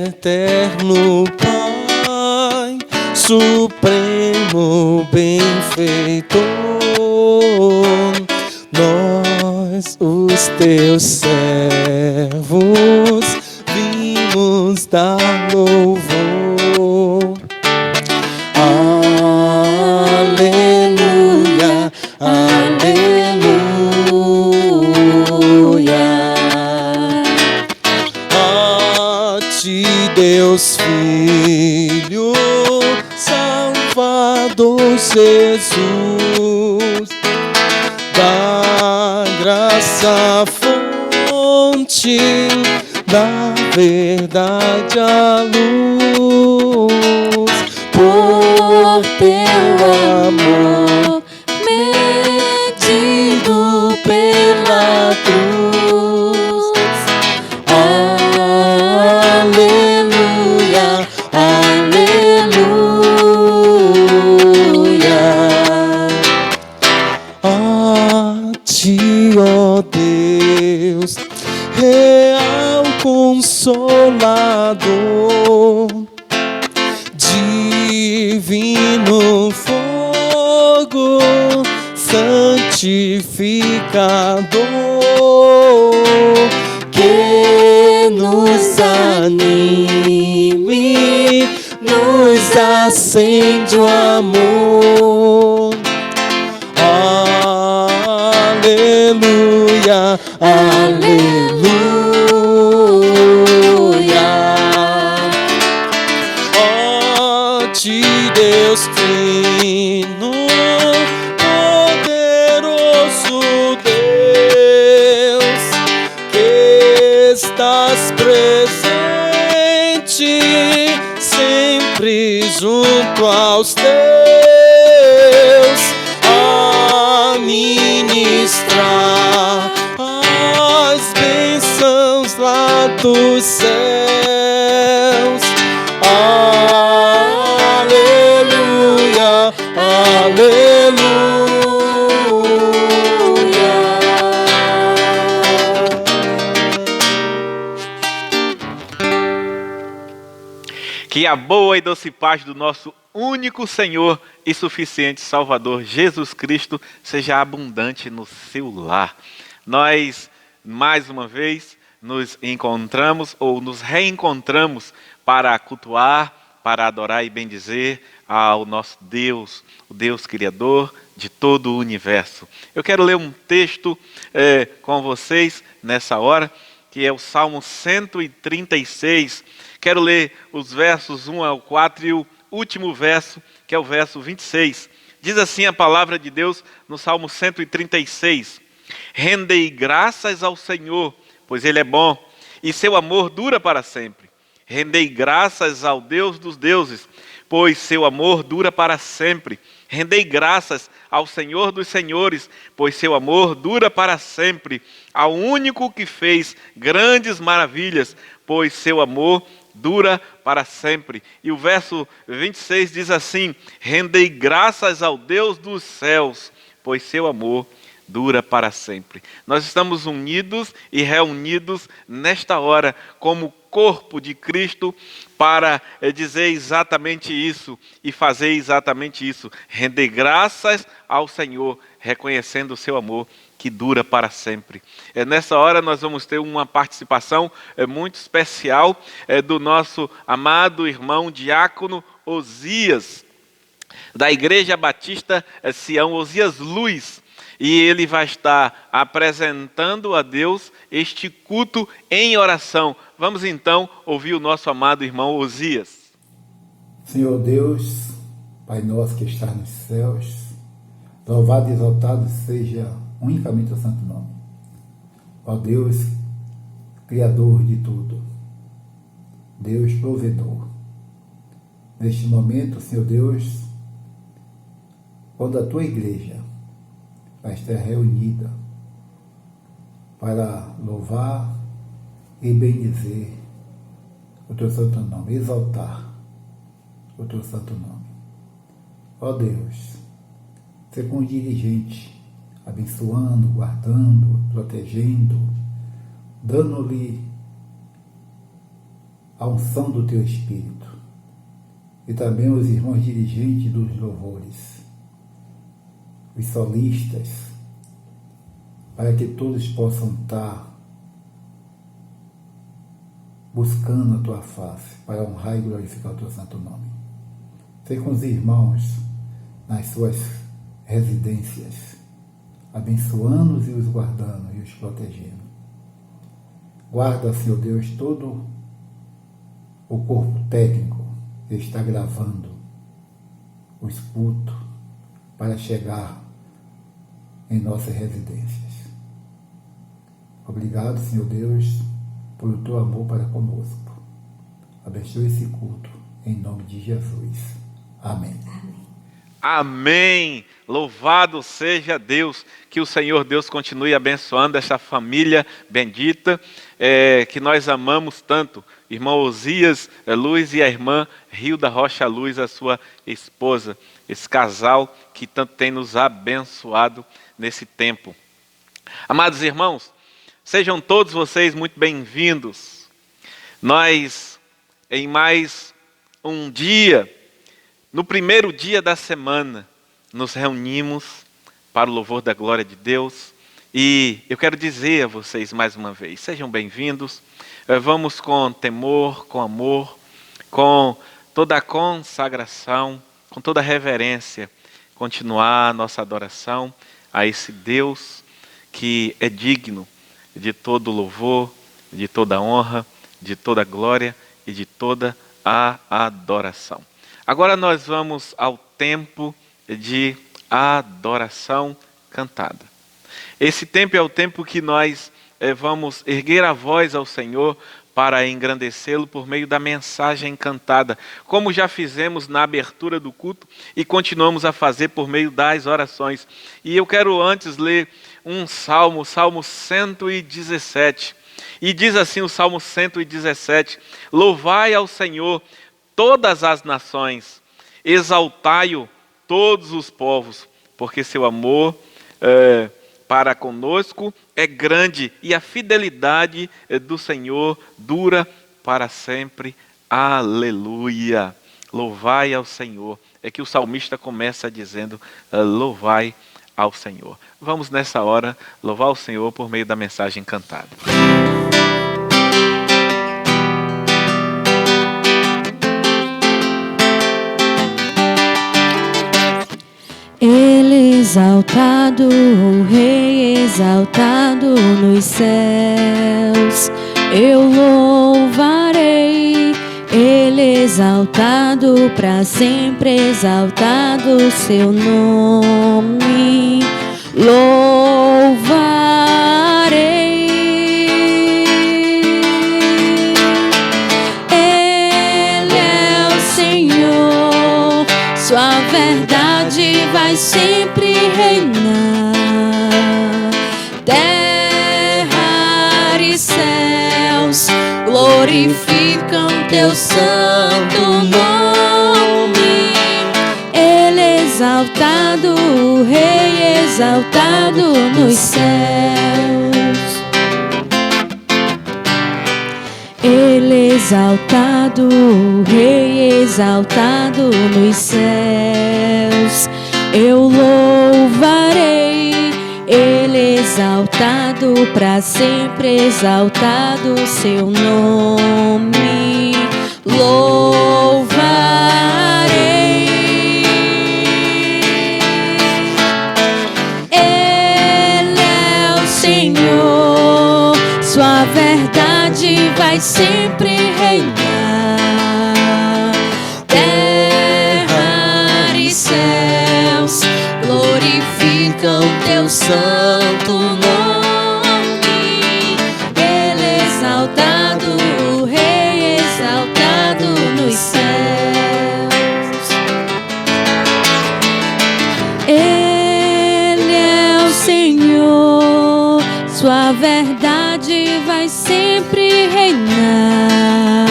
Eterno Pai, supremo benfeitor, nós, os teus servos, vimos dar louvor. Aleluia, aleluia. A ti, Deus Filho, Salvador Jesus, da graça fonte, da verdade a luz, por teu amor medido pela cruz. Aleluia, aleluia. A ti, ó Deus, real Consolador, divino fogo, santificador, que nos anime, nos acende o amor. Aleluia, aleluia. Ó ti, Deus Trino, poderoso Deus, que estás presente sempre junto aos teus, a ministrar as bênçãos lá dos céus. Aleluia, aleluia. Que a boa e doce paz do nosso único Senhor e suficiente Salvador Jesus Cristo seja abundante no seu lar. Nós, mais uma vez, nos encontramos ou nos reencontramos para cultuar, para adorar e bendizer ao nosso Deus, o Deus Criador de todo o universo. Eu quero ler um texto com vocês nessa hora, que é o Salmo 136. Quero ler os versos 1 ao 4 e o último verso, que é o verso 26. Diz assim a palavra de Deus no Salmo 136. Rendei graças ao Senhor, pois Ele é bom, e seu amor dura para sempre. Rendei graças ao Deus dos deuses, pois seu amor dura para sempre. Rendei graças ao Senhor dos senhores, pois seu amor dura para sempre. Ao único que fez grandes maravilhas, pois seu amor dura para sempre. E o verso 26 diz assim: rendei graças ao Deus dos céus, pois seu amor dura para sempre. Nós estamos unidos e reunidos nesta hora como corpo de Cristo para dizer exatamente isso e fazer exatamente isso. Render graças ao Senhor, reconhecendo o seu amor que dura para sempre. Nessa hora nós vamos ter uma participação muito especial do nosso amado irmão diácono Osias, da Igreja Batista Sião, Osias Luiz. E ele vai estar apresentando a Deus este culto em oração. Vamos então ouvir o nosso amado irmão Osias. Senhor Deus, Pai nosso que está nos céus, louvado e exaltado seja unicamente o santo nome. Ó Deus, Criador de tudo, Deus provedor. Neste momento, Senhor Deus, quando a tua igreja vai estar reunida para louvar e bendizer o teu santo nome, exaltar o teu santo nome. Ó Deus, ser com o dirigente, abençoando, guardando, protegendo, dando-lhe a unção do Teu Espírito. E também os irmãos dirigentes dos louvores, os solistas, para que todos possam estar buscando a Tua face, para honrar e glorificar o Teu santo nome. Sei com os irmãos nas suas residências, abençoando-os e os guardando e os protegendo. Guarda, Senhor Deus, todo o corpo técnico que está gravando os cultos para chegar em nossas residências. Obrigado, Senhor Deus, pelo Teu amor para conosco. Abençoe esse culto, em nome de Jesus. Amém. Amém. Louvado seja Deus. Que o Senhor Deus continue abençoando essa família bendita que nós amamos tanto. Irmão Osias Luz e a irmã Hilda Rocha Luz, a sua esposa. Esse casal que tanto tem nos abençoado nesse tempo. Amados irmãos, sejam todos vocês muito bem-vindos. Nós, em mais um dia, no primeiro dia da semana, nos reunimos para o louvor da glória de Deus. E eu quero dizer a vocês mais uma vez, sejam bem-vindos. Vamos com temor, com amor, com toda a consagração, com toda a reverência, continuar a nossa adoração a esse Deus que é digno de todo louvor, de toda honra, de toda glória e de toda a adoração. Agora nós vamos ao tempo de adoração cantada. Esse tempo é o tempo que nós vamos erguer a voz ao Senhor para engrandecê-lo por meio da mensagem cantada, como já fizemos na abertura do culto e continuamos a fazer por meio das orações. E eu quero antes ler um salmo, o Salmo 117. E diz assim o Salmo 117: louvai ao Senhor todas as nações, exaltai-o todos os povos, porque seu amor para conosco é grande e a fidelidade do Senhor dura para sempre. Aleluia! Louvai ao Senhor. É que o salmista começa dizendo: louvai ao Senhor. Vamos nessa hora louvar o Senhor por meio da mensagem cantada. Ele exaltado, o Rei exaltado nos céus, eu louvarei. Ele exaltado, para sempre exaltado seu nome, louvarei. Ele é o Senhor, sua verdade vai sempre reinar. Terra e céus glorificam teu santo nome. Ele é exaltado, o Rei exaltado nos céus. Ele é exaltado, o Rei exaltado nos céus, eu louvarei. Ele é exaltado, para sempre exaltado seu nome, louvarei. Ele é o Senhor, sua verdade vai sempre reinar. Terra e céus glorificam teu santo nome. Ele é exaltado, o Rei exaltado nos céus. Ele é o Senhor, sua verdade vai sempre reinar.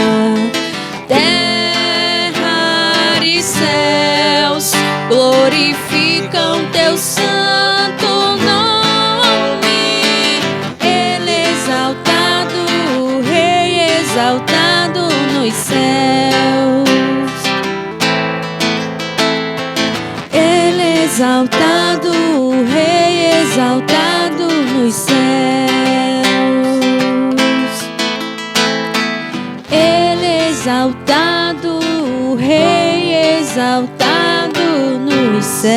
Terra e céus glorificam teu santo nome. Ele é exaltado, o Rei exaltado nos céus. Ele é exaltado, o Rei exaltado nos céus. Ele é exaltado, o Rei exaltado nos céus.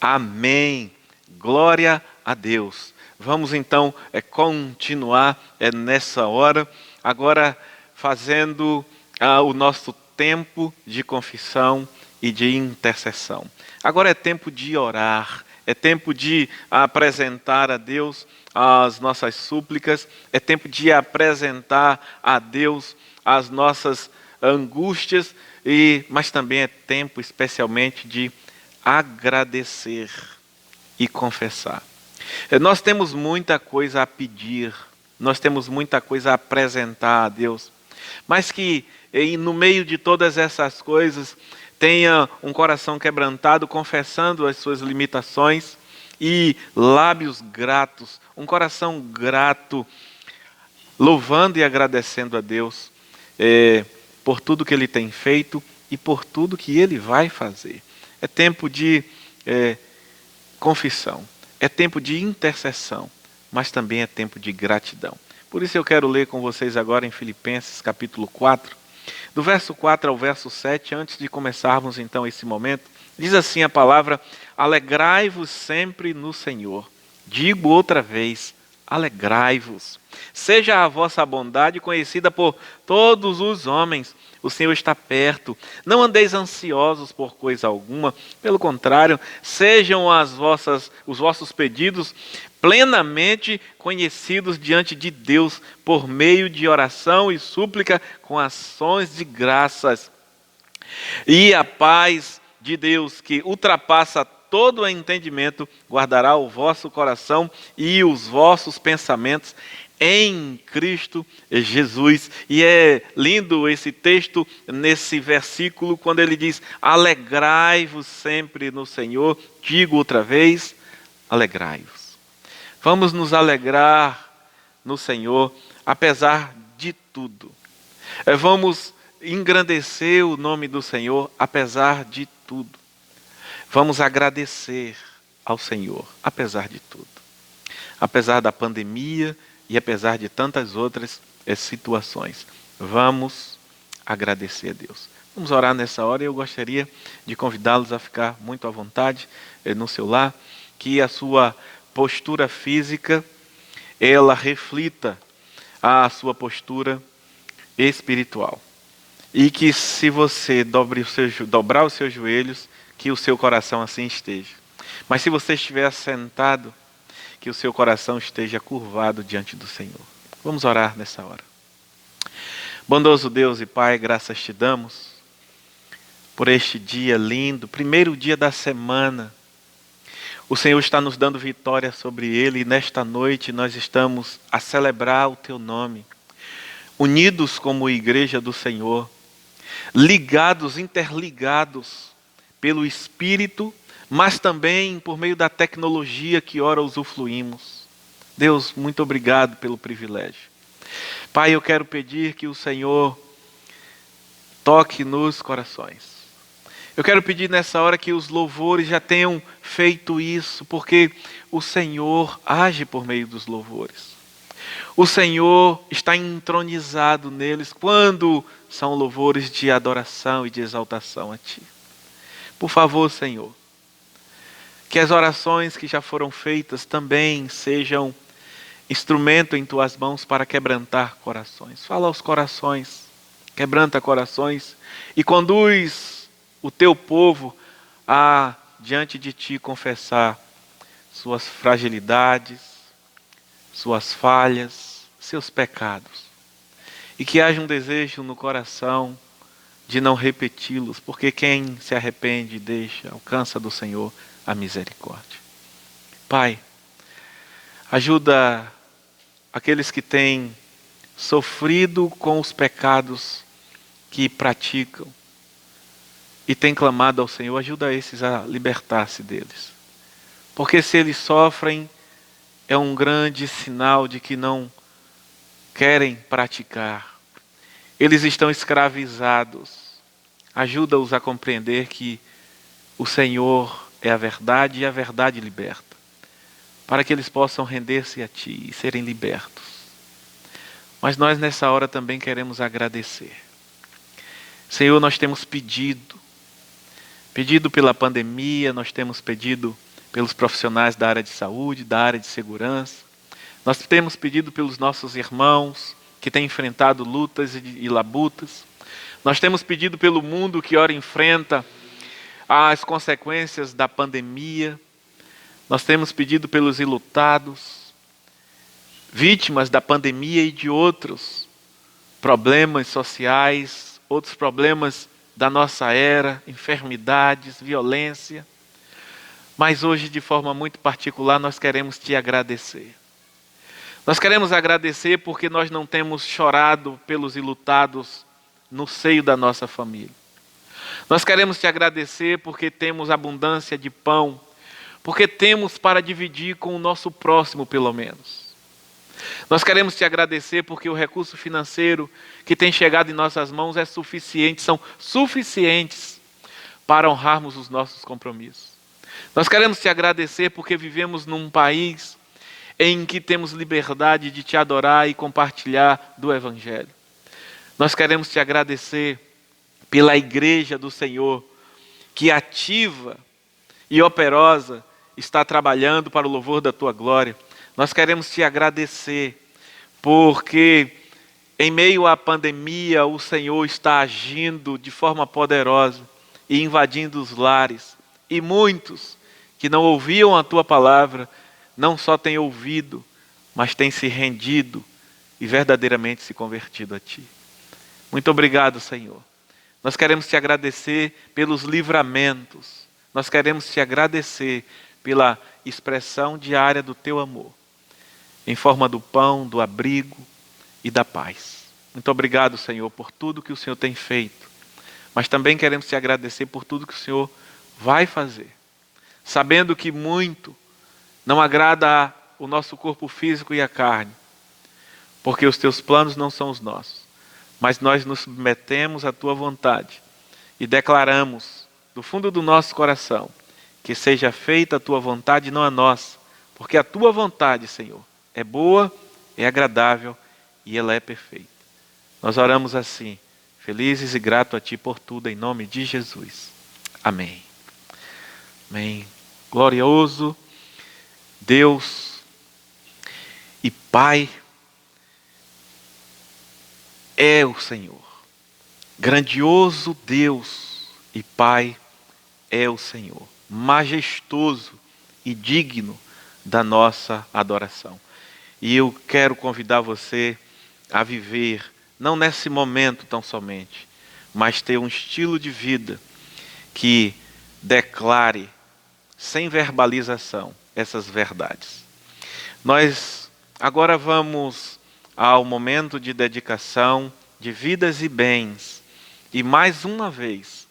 Amém. Glória a Deus. Vamos então continuar nessa hora, agora fazendo o nosso tempo de confissão e de intercessão. Agora é tempo de orar, é tempo de apresentar a Deus as nossas súplicas, é tempo de apresentar a Deus as nossas angústias, mas também é tempo especialmente de agradecer e confessar. Nós temos muita coisa a pedir, nós temos muita coisa a apresentar a Deus, mas que no meio de todas essas coisas tenha um coração quebrantado, confessando as suas limitações e lábios gratos, um coração grato, louvando e agradecendo a Deus por tudo que Ele tem feito e por tudo que Ele vai fazer. É tempo de confissão, é tempo de intercessão, mas também é tempo de gratidão. Por isso eu quero ler com vocês agora em Filipenses capítulo 4, do verso 4 ao verso 7, antes de começarmos então esse momento. Diz assim a palavra: alegrai-vos sempre no Senhor. Digo outra vez, alegrai-vos. Seja a vossa bondade conhecida por todos os homens. O Senhor está perto. Não andeis ansiosos por coisa alguma. Pelo contrário, sejam os vossos pedidos plenamente conhecidos diante de Deus por meio de oração e súplica com ações de graças. E a paz de Deus, que ultrapassa todo o entendimento, guardará o vosso coração e os vossos pensamentos em Cristo Jesus. E é lindo esse texto nesse versículo, quando ele diz: alegrai-vos sempre no Senhor. Digo outra vez, alegrai-vos. Vamos nos alegrar no Senhor, apesar de tudo. Vamos engrandecer o nome do Senhor, apesar de tudo. Vamos agradecer ao Senhor, apesar de tudo. Apesar da pandemia e apesar de tantas outras situações. Vamos agradecer a Deus. Vamos orar nessa hora e eu gostaria de convidá-los a ficar muito à vontade no seu lar, que a sua postura física, ela reflita a sua postura espiritual. E que se você dobrar os seus joelhos, que o seu coração assim esteja. Mas se você estiver sentado, que o seu coração esteja curvado diante do Senhor. Vamos orar nessa hora. Bondoso Deus e Pai, graças te damos por este dia lindo, primeiro dia da semana. O Senhor está nos dando vitória sobre ele e nesta noite nós estamos a celebrar o teu nome, unidos como igreja do Senhor, ligados, interligados pelo Espírito, mas também por meio da tecnologia que ora usufruímos. Deus, muito obrigado pelo privilégio. Pai, eu quero pedir que o Senhor toque nos corações. Eu quero pedir nessa hora que os louvores já tenham feito isso, porque o Senhor age por meio dos louvores. O Senhor está entronizado neles quando são louvores de adoração e de exaltação a Ti. Por favor, Senhor, que as orações que já foram feitas também sejam instrumento em Tuas mãos para quebrantar corações. Fala aos corações, quebranta corações e conduz o Teu povo a, diante de Ti, confessar suas fragilidades, suas falhas, seus pecados. E que haja um desejo no coração de não repeti-los, porque quem se arrepende e deixa, alcança do Senhor a misericórdia. Pai, ajuda aqueles que têm sofrido com os pecados que praticam e têm clamado ao Senhor, ajuda esses a libertar-se deles. Porque se eles sofrem, é um grande sinal de que não querem praticar. Eles estão escravizados. Ajuda-os a compreender que o Senhor é a verdade e a verdade liberta, para que eles possam render-se a Ti e serem libertos. Mas nós nessa hora também queremos agradecer. Senhor, nós temos pedido pela pandemia, nós temos pedido pelos profissionais da área de saúde, da área de segurança. Nós temos pedido pelos nossos irmãos que têm enfrentado lutas e labutas. Nós temos pedido pelo mundo que ora enfrenta as consequências da pandemia. Nós temos pedido pelos enlutados, vítimas da pandemia e de outros problemas sociais, outros problemas da nossa era, enfermidades, violência. Mas hoje, de forma muito particular, nós queremos te agradecer. Nós queremos agradecer porque nós não temos chorado pelos enlutados no seio da nossa família. Nós queremos te agradecer porque temos abundância de pão, porque temos para dividir com o nosso próximo, pelo menos. Nós queremos te agradecer porque o recurso financeiro que tem chegado em nossas mãos é suficiente, são suficientes para honrarmos os nossos compromissos. Nós queremos te agradecer porque vivemos num país em que temos liberdade de te adorar e compartilhar do Evangelho. Nós queremos te agradecer pela Igreja do Senhor, que ativa e operosa está trabalhando para o louvor da tua glória. Nós queremos te agradecer porque em meio à pandemia o Senhor está agindo de forma poderosa e invadindo os lares. E muitos que não ouviam a tua palavra, não só têm ouvido, mas têm se rendido e verdadeiramente se convertido a ti. Muito obrigado, Senhor. Nós queremos te agradecer pelos livramentos. Nós queremos te agradecer pela expressão diária do teu amor, em forma do pão, do abrigo e da paz. Muito obrigado, Senhor, por tudo que o Senhor tem feito. Mas também queremos te agradecer por tudo que o Senhor vai fazer, sabendo que muito não agrada o nosso corpo físico e a carne, porque os teus planos não são os nossos, mas nós nos submetemos à tua vontade e declaramos do fundo do nosso coração que seja feita a tua vontade e não a nossa, porque a tua vontade, Senhor, é boa, é agradável e ela é perfeita. Nós oramos assim, felizes e gratos a ti por tudo, em nome de Jesus. Amém. Amém. Glorioso Deus e Pai é o Senhor. Grandioso Deus e Pai é o Senhor. Majestoso e digno da nossa adoração. E eu quero convidar você a viver, não nesse momento tão somente, mas ter um estilo de vida que declare, sem verbalização, essas verdades. Nós agora vamos ao momento de dedicação de vidas e bens. E mais uma vez,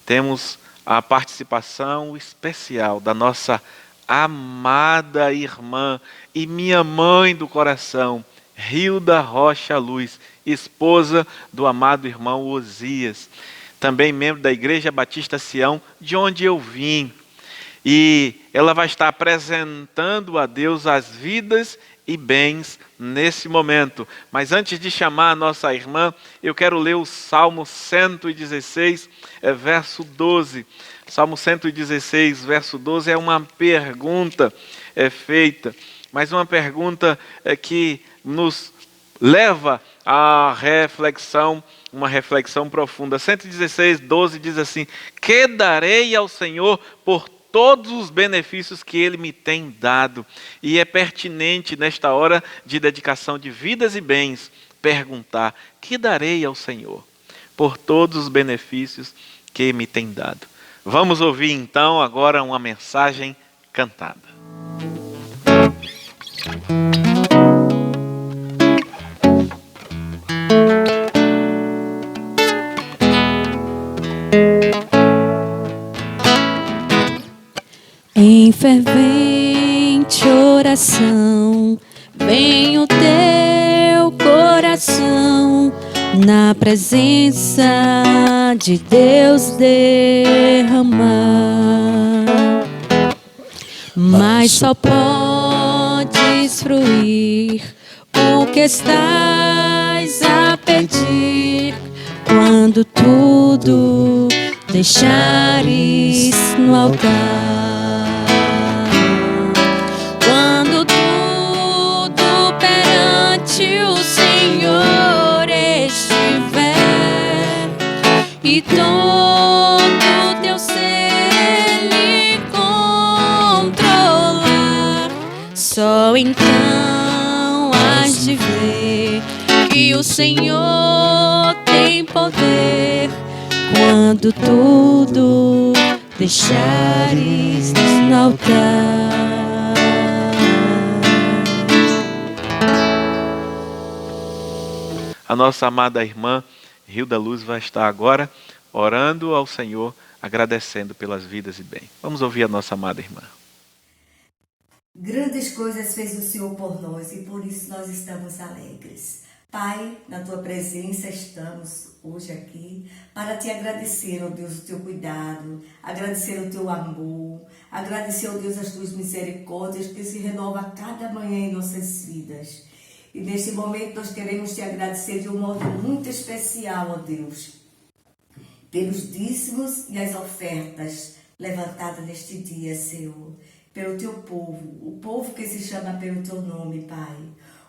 temos a participação especial da nossa amada irmã e minha mãe do coração, Hilda Rocha Luz, esposa do amado irmão Osias, também membro da Igreja Batista Sião, de onde eu vim. E ela vai estar apresentando a Deus as vidas e bens nesse momento. Mas antes de chamar a nossa irmã, eu quero ler o Salmo 116, verso 12. Salmo 116, verso 12 é uma pergunta feita, mas uma pergunta que nos leva à reflexão, uma reflexão profunda. 116, 12 diz assim: que darei ao Senhor por todos os benefícios que Ele me tem dado? E é pertinente nesta hora de dedicação de vidas e bens perguntar: que darei ao Senhor por todos os benefícios que me tem dado? Vamos ouvir então agora uma mensagem cantada. Em fervente oração em o teu coração, na presença de Deus derramar. Mas só podes fruir o que estás a pedir quando tudo deixares no altar. Quando tudo perante o Senhor estiver e todo teu ser lhe controlar, só então hás de ver que o Senhor tem poder quando tudo deixares no altar. A nossa amada irmã Hilda Luz vai estar agora orando ao Senhor, agradecendo pelas vidas e bem. Vamos ouvir a nossa amada irmã. Grandes coisas fez o Senhor por nós e por isso nós estamos alegres. Pai, na Tua presença estamos hoje aqui para Te agradecer, ó Deus, o Teu cuidado, agradecer o Teu amor, agradecer, ó Deus, as Tuas misericórdias que se renovam a cada manhã em nossas vidas. E neste momento nós queremos Te agradecer de um modo muito especial, ó Deus, pelos dízimos e as ofertas levantadas neste dia, Senhor, pelo Teu povo, o povo que se chama pelo Teu nome, Pai.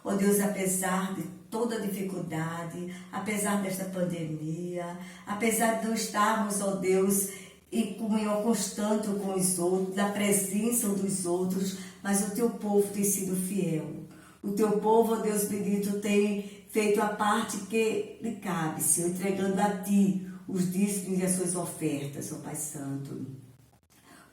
Ó Deus, apesar de toda dificuldade, apesar desta pandemia, apesar de não estarmos, ó Deus, em comunhão constante com os outros, da presença dos outros, mas o Teu povo tem sido fiel. O Teu povo, ó Deus bendito, tem feito a parte que lhe cabe, Senhor, entregando a Ti os dízimos e as suas ofertas, ó Pai Santo.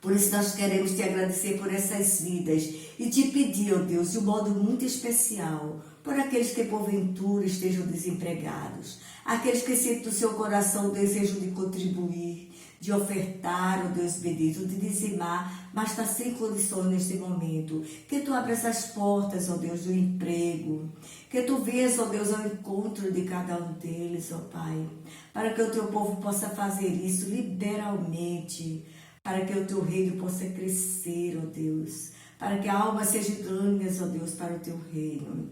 Por isso nós queremos Te agradecer por essas vidas e Te pedir, ó Deus, de um modo muito especial, por aqueles que porventura estejam desempregados, aqueles que sentem no seu coração o desejo de contribuir, de ofertar, ó Deus bendito, de dizimar, mas está sem condições neste momento. Que Tu abras as portas, ó Deus, do emprego, que Tu venhas, ó Deus, ao encontro de cada um deles, ó Pai, para que o Teu povo possa fazer isso liberalmente, para que o Teu reino possa crescer, ó Deus, para que a alma seja ganha, ó Deus, para o Teu reino.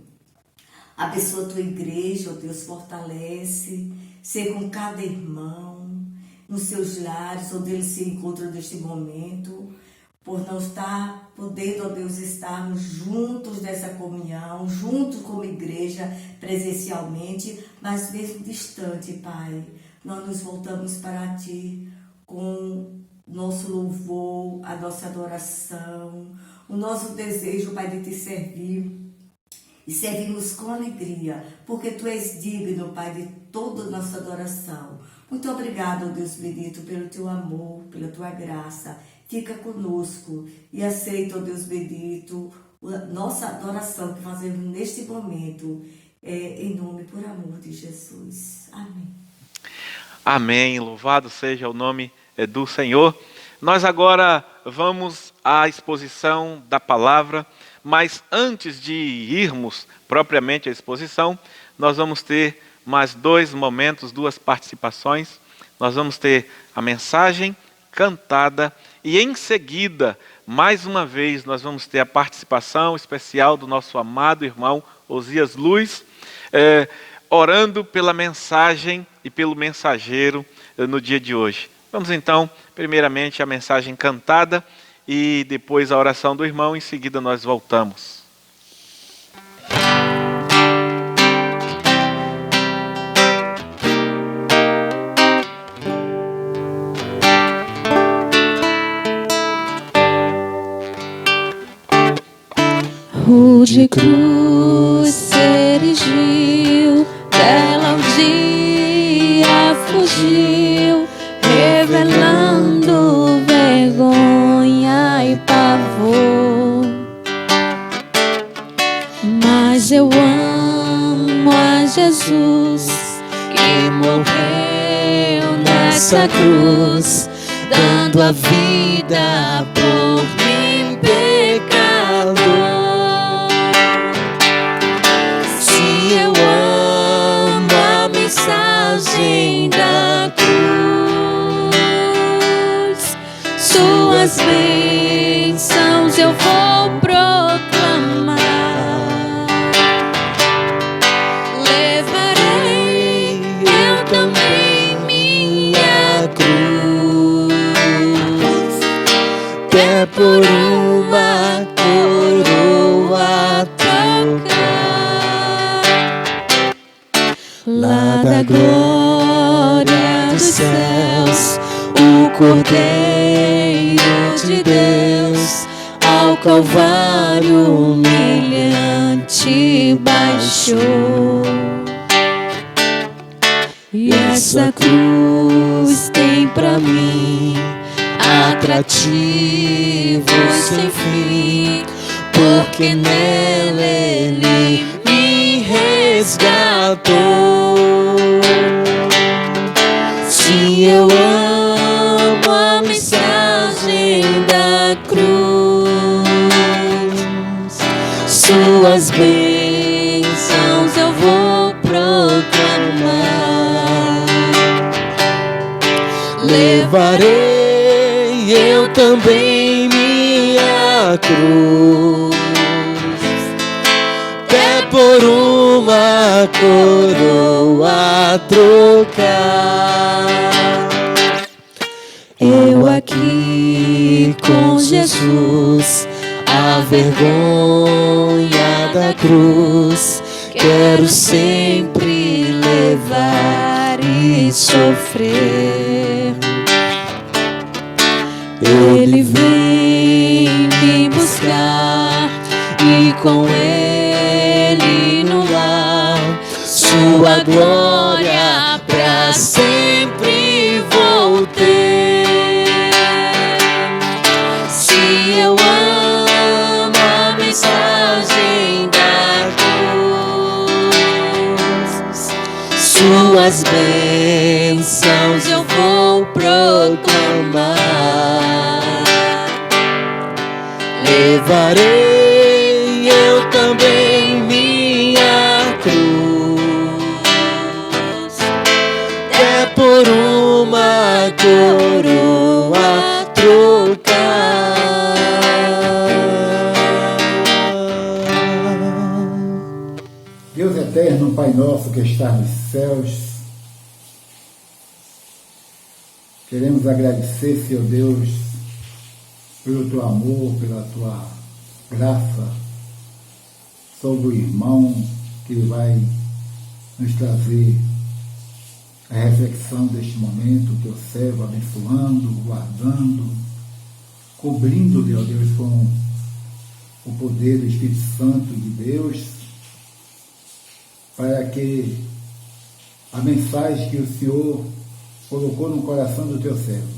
Abençoa a Tua igreja, ó Deus, fortalece, ser com cada irmão, nos seus lares, onde eles se encontram neste momento, por não estar podendo, ó Deus, estarmos juntos nessa comunhão, juntos como igreja, presencialmente, mas mesmo distante, Pai. Nós nos voltamos para Ti com nosso louvor, a nossa adoração, o nosso desejo, Pai, de Te servir e servimos com alegria, porque Tu és digno, Pai, de toda a nossa adoração. Muito obrigado, ó Deus bendito, pelo Teu amor, pela Tua graça. Fica conosco e aceita, ó Deus bendito, a nossa adoração que fazemos neste momento, em nome, por amor de Jesus. Amém. Amém. Louvado seja o nome do Senhor. Nós agora vamos à exposição da palavra, mas antes de irmos propriamente à exposição, nós vamos ter mais dois momentos, duas participações. Nós vamos ter a mensagem cantada e em seguida, mais uma vez, nós vamos ter a participação especial do nosso amado irmão Osias Luz, orando pela mensagem e pelo mensageiro no dia de hoje. Vamos então, primeiramente, a mensagem cantada e depois a oração do irmão. Em seguida nós voltamos. Rude cruz se erigiu, dela um dia fugiu, revelando vergonha e pavor. Mas eu amo a Jesus, que morreu nessa cruz, dando a vida por mim, pecador. mensagem da cruz. Suas bênçãos eu vou proclamar. Levarei eu também minha cruz, até por uma coroa trocar. Lá da glória dos céus, o Cordeiro de Deus ao Calvário humilhante baixou. E essa cruz tem pra mim atrativo sem fim, porque nela Ele me resgatou. Se eu amo a mensagem da cruz, suas bênçãos eu vou proclamar. Levarei eu também minha cruz, até por uma coroa trocar. Eu aqui com Jesus, a vergonha da cruz, quero sempre levar e sofrer. Ele vem me buscar e com Ele no lar, sua glória pra sempre vou ter. Se eu amo a mensagem da cruz, suas bênçãos eu vou proclamar. Levarei eu também minha cruz, até por uma coroa trocar. Deus eterno, Pai nosso que está nos céus, queremos agradecer, Senhor Deus, pelo Teu amor, pela Tua graça sobre o irmão que vai nos trazer a reflexão deste momento, o Teu servo abençoando, guardando, cobrindo, ó Deus, com o poder do Espírito Santo de Deus, para que a mensagem que o Senhor colocou no coração do Teu servo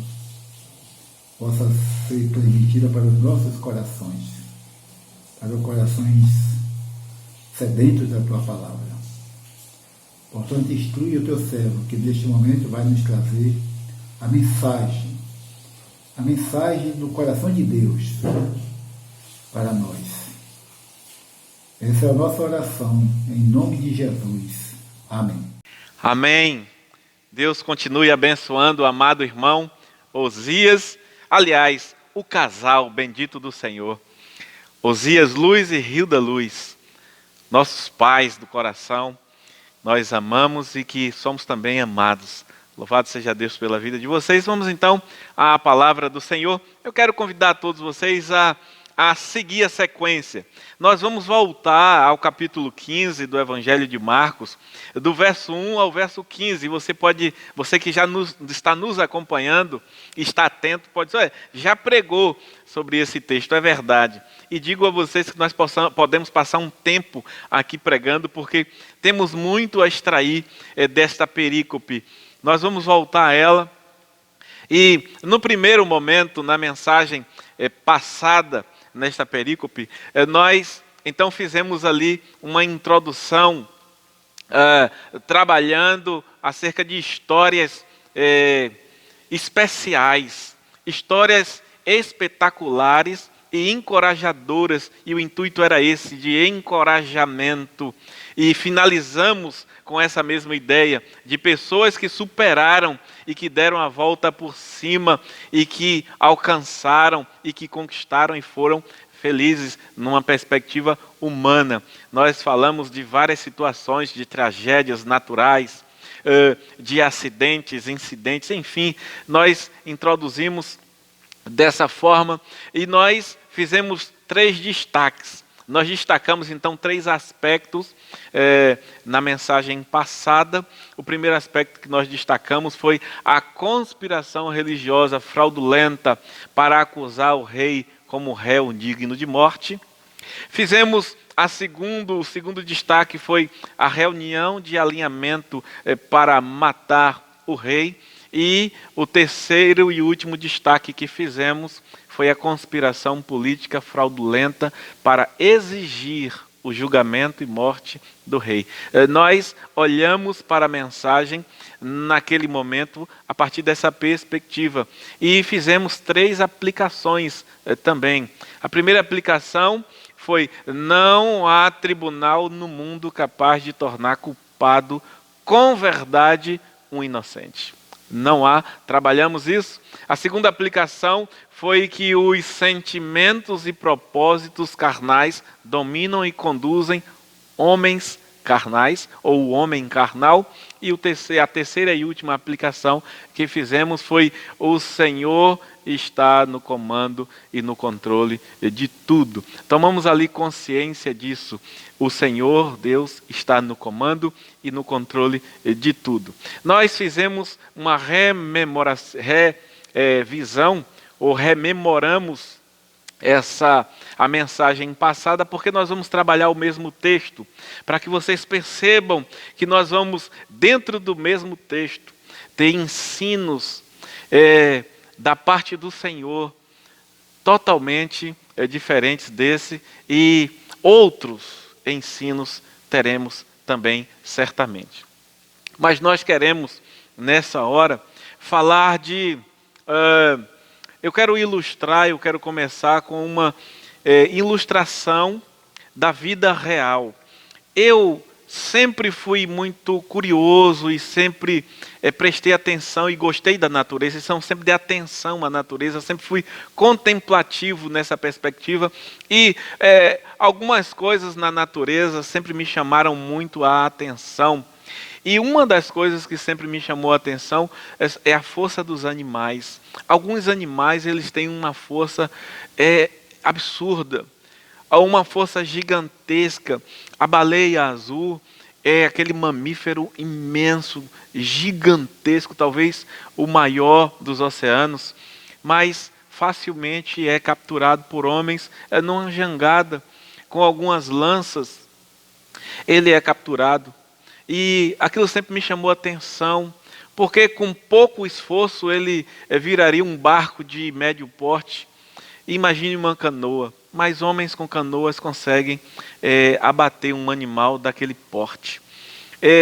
possa ser transmitida para os nossos corações, para os corações sedentos da Tua palavra. Portanto, instrui o Teu servo, que neste momento vai nos trazer a mensagem do coração de Deus para nós. Essa é a nossa oração, em nome de Jesus. Amém. Amém. Deus continue abençoando o amado irmão Osias. Aliás, o casal bendito do Senhor, Osias Luz e Hilda Luz, nossos pais do coração, nós amamos e que somos também amados. Louvado seja Deus pela vida de vocês. Vamos então à palavra do Senhor. Eu quero convidar todos vocês a seguir a sequência. Nós vamos voltar ao capítulo 15 do Evangelho de Marcos, do verso 1 ao verso 15. Você que já está nos acompanhando, está atento, pode dizer, já pregou sobre esse texto, é verdade. E digo a vocês que nós podemos passar um tempo aqui pregando, porque temos muito a extrair desta perícope. Nós vamos voltar a ela. E no primeiro momento, na mensagem passada, nesta perícope, nós então fizemos ali uma introdução, trabalhando acerca de histórias especiais, histórias espetaculares e encorajadoras, e o intuito era esse, de encorajamento. E finalizamos com essa mesma ideia de pessoas que superaram e que deram a volta por cima e que alcançaram e que conquistaram e foram felizes numa perspectiva humana. Nós falamos de várias situações, de tragédias naturais, de acidentes, incidentes, enfim, nós introduzimos dessa forma e nós fizemos 3 destaques. Nós destacamos então 3 aspectos na mensagem passada. O primeiro aspecto que nós destacamos foi a conspiração religiosa fraudulenta para acusar o rei como réu digno de morte. Fizemos o segundo destaque foi a reunião de alinhamento para matar o rei. E o terceiro e último destaque que fizemos foi a conspiração política fraudulenta para exigir o julgamento e morte do rei. Nós olhamos para a mensagem naquele momento a partir dessa perspectiva e fizemos 3 aplicações também. A primeira aplicação foi: não há tribunal no mundo capaz de tornar culpado com verdade um inocente. Não há, trabalhamos isso. A segunda aplicação foi que os sentimentos e propósitos carnais dominam e conduzem homens carnais, ou o homem carnal. E a terceira e última aplicação que fizemos foi: o Senhor está no comando e no controle de tudo. Tomamos ali consciência disso. O Senhor, Deus, está no comando e no controle de tudo. Nós fizemos uma revisão, ou rememoramos a mensagem passada, porque nós vamos trabalhar o mesmo texto, para que vocês percebam que nós vamos, dentro do mesmo texto, ter ensinos da parte do Senhor, totalmente diferentes desse, e outros ensinos teremos também, certamente. Mas nós queremos, nessa hora, falar de... eu quero começar com uma ilustração da vida real. Eu sempre fui muito curioso e sempre prestei atenção e gostei da natureza, e sempre de atenção à natureza, sempre fui contemplativo nessa perspectiva, e algumas coisas na natureza sempre me chamaram muito a atenção. E uma das coisas que sempre me chamou a atenção é a força dos animais. Alguns animais, eles têm uma força absurda, uma força gigantesca. A baleia azul é aquele mamífero imenso, gigantesco, talvez o maior dos oceanos, mas facilmente é capturado por homens numa jangada, com algumas lanças, ele é capturado. E aquilo sempre me chamou a atenção, porque com pouco esforço ele viraria um barco de médio porte. Imagine uma canoa, mas homens com canoas conseguem abater um animal daquele porte.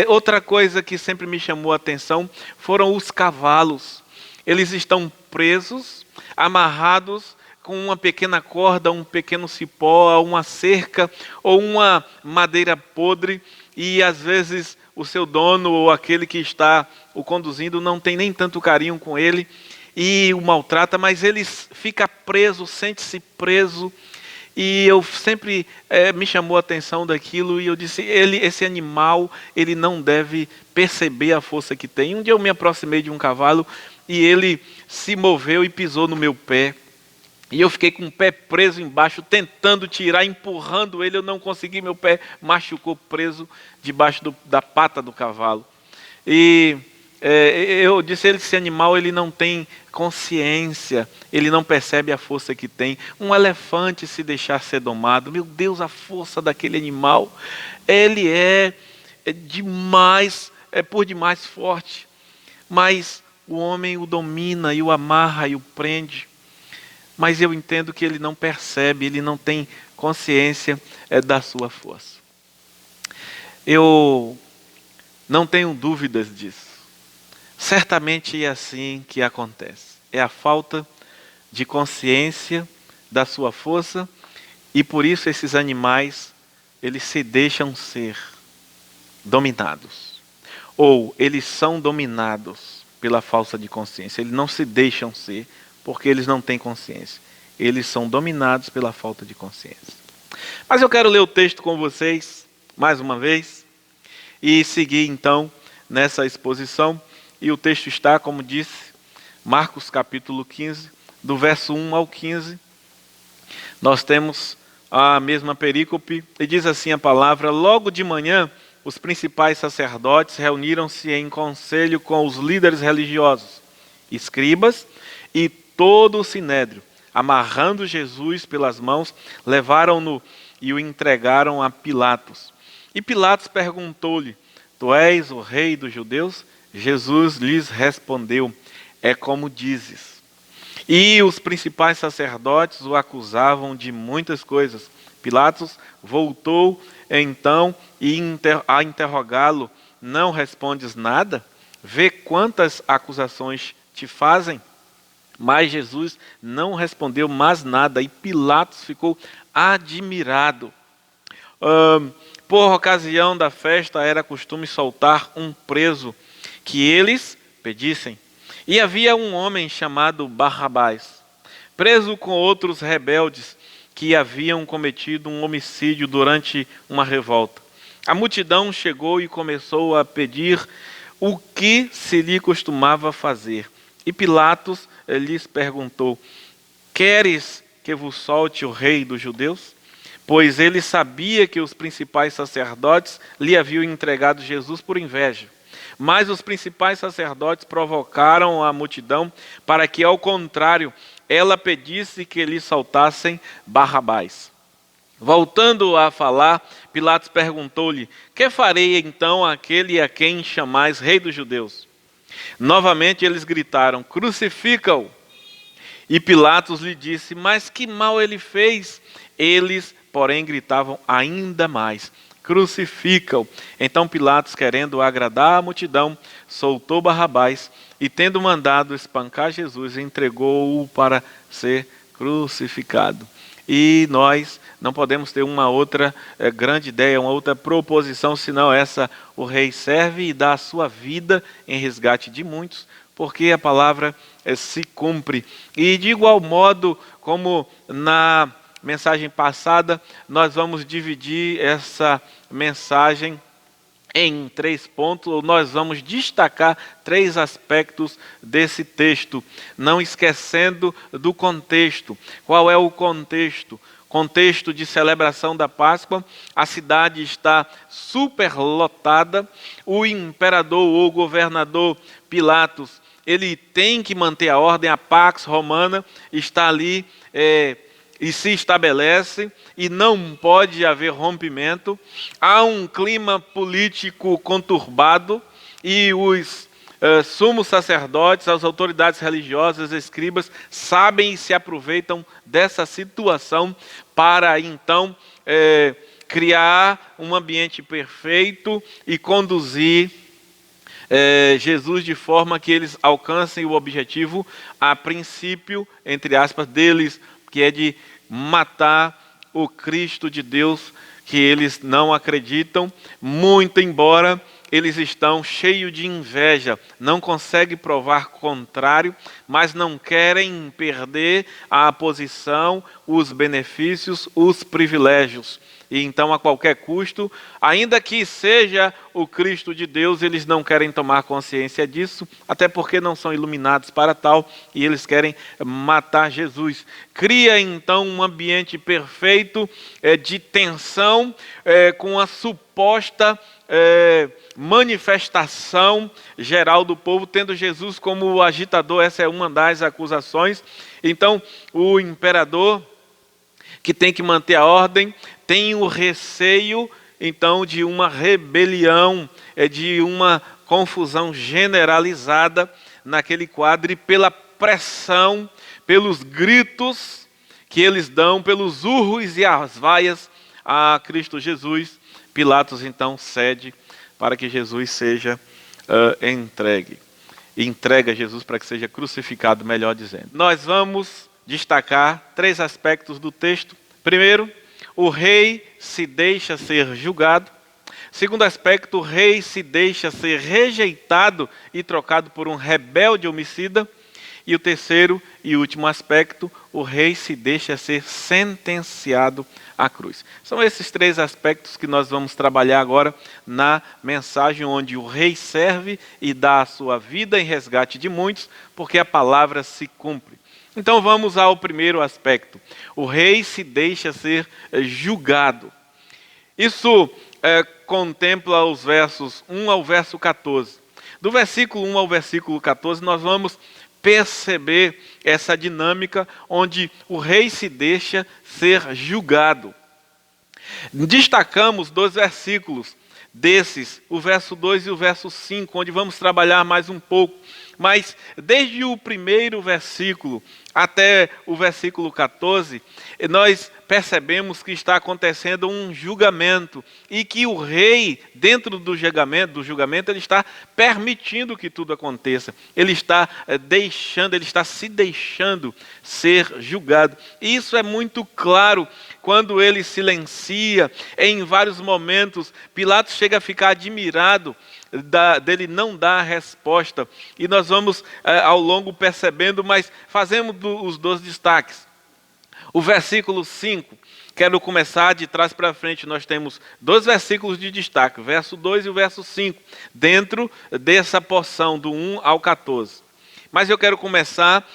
Outra coisa que sempre me chamou a atenção foram os cavalos. Eles estão presos, amarrados com uma pequena corda, um pequeno cipó, uma cerca ou uma madeira podre, e às vezes o seu dono ou aquele que está o conduzindo não tem nem tanto carinho com ele e o maltrata, mas ele fica preso, sente-se preso. E eu sempre me chamou a atenção daquilo, e eu disse, esse animal, ele não deve perceber a força que tem. Um dia eu me aproximei de um cavalo e ele se moveu e pisou no meu pé. E eu fiquei com o pé preso embaixo, tentando tirar, empurrando ele, eu não consegui, meu pé machucou preso debaixo da pata do cavalo. E eu disse a ele que esse animal, ele não tem consciência, ele não percebe a força que tem. Um elefante, se deixar ser domado, meu Deus, a força daquele animal, ele é demais, por demais forte. Mas o homem o domina e o amarra e o prende. Mas eu entendo que ele não percebe, ele não tem consciência da sua força. Eu não tenho dúvidas disso. Certamente é assim que acontece. É a falta de consciência da sua força, e por isso esses animais, eles se deixam ser. dominados. Ou eles são dominados pela falta de consciência. Eles não se deixam ser porque eles não têm consciência. Eles são dominados pela falta de consciência. Mas eu quero ler o texto com vocês, mais uma vez, e seguir então nessa exposição. E o texto está, como disse, Marcos capítulo 15, do verso 1 ao 15. Nós temos a mesma perícope, e diz assim a palavra: logo de manhã, os principais sacerdotes reuniram-se em conselho com os líderes religiosos, escribas e todo o sinédrio. Amarrando Jesus pelas mãos, levaram-no e o entregaram a Pilatos. E Pilatos perguntou-lhe: tu és o rei dos judeus? Jesus lhes respondeu: é como dizes. E os principais sacerdotes o acusavam de muitas coisas. Pilatos voltou então a interrogá-lo: não respondes nada? Vê quantas acusações te fazem. Mas Jesus não respondeu mais nada, e Pilatos ficou admirado. Por ocasião da festa era costume soltar um preso que eles pedissem. E havia um homem chamado Barrabás, preso com outros rebeldes que haviam cometido um homicídio durante uma revolta. A multidão chegou e começou a pedir o que se lhe costumava fazer. E Pilatos lhes perguntou: queres que vos solte o rei dos judeus? Pois ele sabia que os principais sacerdotes lhe haviam entregado Jesus por inveja. Mas os principais sacerdotes provocaram a multidão para que, ao contrário, ela pedisse que lhe soltassem Barrabás. Voltando a falar, Pilatos perguntou-lhe: que farei então àquele a quem chamais rei dos judeus? Novamente eles gritaram: crucifica-o! E Pilatos lhe disse: mas que mal ele fez? Eles, porém, gritavam ainda mais: crucifica-o! Então Pilatos, querendo agradar a multidão, soltou Barrabás e, tendo mandado espancar Jesus, entregou-o para ser crucificado. E nós não podemos ter uma outra grande ideia, uma outra proposição, senão essa: o rei serve e dá a sua vida em resgate de muitos, porque a palavra se cumpre. E de igual modo, como na mensagem passada, nós vamos dividir essa mensagem em 3 pontos, ou nós vamos destacar 3 aspectos desse texto, não esquecendo do contexto. Qual é o contexto? Contexto de celebração da Páscoa, a cidade está superlotada, o imperador ou governador Pilatos, ele tem que manter a ordem, a Pax Romana está ali e se estabelece, e não pode haver rompimento. Há um clima político conturbado, e os sumos sacerdotes, as autoridades religiosas, escribas, sabem e se aproveitam dessa situação para então criar um ambiente perfeito e conduzir Jesus de forma que eles alcancem o objetivo, a princípio, entre aspas, deles, que é de matar o Cristo de Deus, que eles não acreditam, muito embora eles estão cheios de inveja, não conseguem provar contrário, mas não querem perder a posição, os benefícios, os privilégios. E então, a qualquer custo, ainda que seja o Cristo de Deus, eles não querem tomar consciência disso, até porque não são iluminados para tal, e eles querem matar Jesus. Cria então um ambiente perfeito de tensão, com a suposta manifestação geral do povo, tendo Jesus como o agitador. Essa é uma das acusações. Então, o imperador, que tem que manter a ordem, tem o receio, então, de uma rebelião, de uma confusão generalizada naquele quadro, e pela pressão, pelos gritos que eles dão, pelos urros e as vaias a Cristo Jesus, Pilatos então cede para que Jesus seja entregue. Entrega Jesus para que seja crucificado, melhor dizendo. Nós vamos destacar 3 aspectos do texto. Primeiro, o rei se deixa ser julgado. Segundo aspecto, o rei se deixa ser rejeitado e trocado por um rebelde homicida. E o terceiro e último aspecto, o rei se deixa ser sentenciado à cruz. São esses três aspectos que nós vamos trabalhar agora na mensagem onde o rei serve e dá a sua vida em resgate de muitos, porque a palavra se cumpre. Então vamos ao primeiro aspecto. O rei se deixa ser julgado. Isso contempla os versos 1 ao verso 14. Do versículo 1 ao versículo 14, nós vamos perceber essa dinâmica onde o rei se deixa ser julgado. Destacamos 2 versículos desses, o verso 2 e o verso 5, onde vamos trabalhar mais um pouco. Mas desde o primeiro versículo até o versículo 14, nós percebemos que está acontecendo um julgamento e que o rei, dentro do julgamento, ele está permitindo que tudo aconteça. Ele está se deixando ser julgado. E isso é muito claro quando ele silencia. Em vários momentos, Pilatos chega a ficar admirado dele não dar a resposta. E nós vamos ao longo percebendo, mas fazemos os 2 destaques. O versículo 5, quero começar de trás para frente. Nós temos 2 versículos de destaque, o verso 2 e o verso 5, dentro dessa porção do 1 ao 14. Mas eu quero começar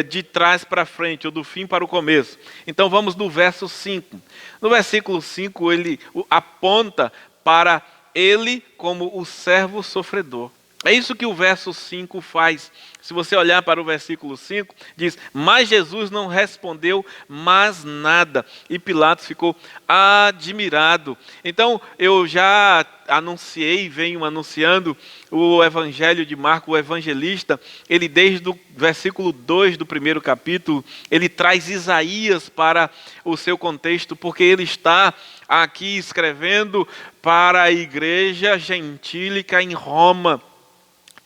de trás para frente, ou do fim para o começo. Então vamos no verso 5. No versículo 5, ele aponta para ele como o servo sofredor. É isso que o verso 5 faz. Se você olhar para o versículo 5, diz: mas Jesus não respondeu mais nada. E Pilatos ficou admirado. Então, eu já anunciei, venho anunciando o evangelho de Marcos, o evangelista. Ele, desde o versículo 2 do primeiro capítulo, ele traz Isaías para o seu contexto, porque ele está aqui escrevendo para a igreja gentílica em Roma,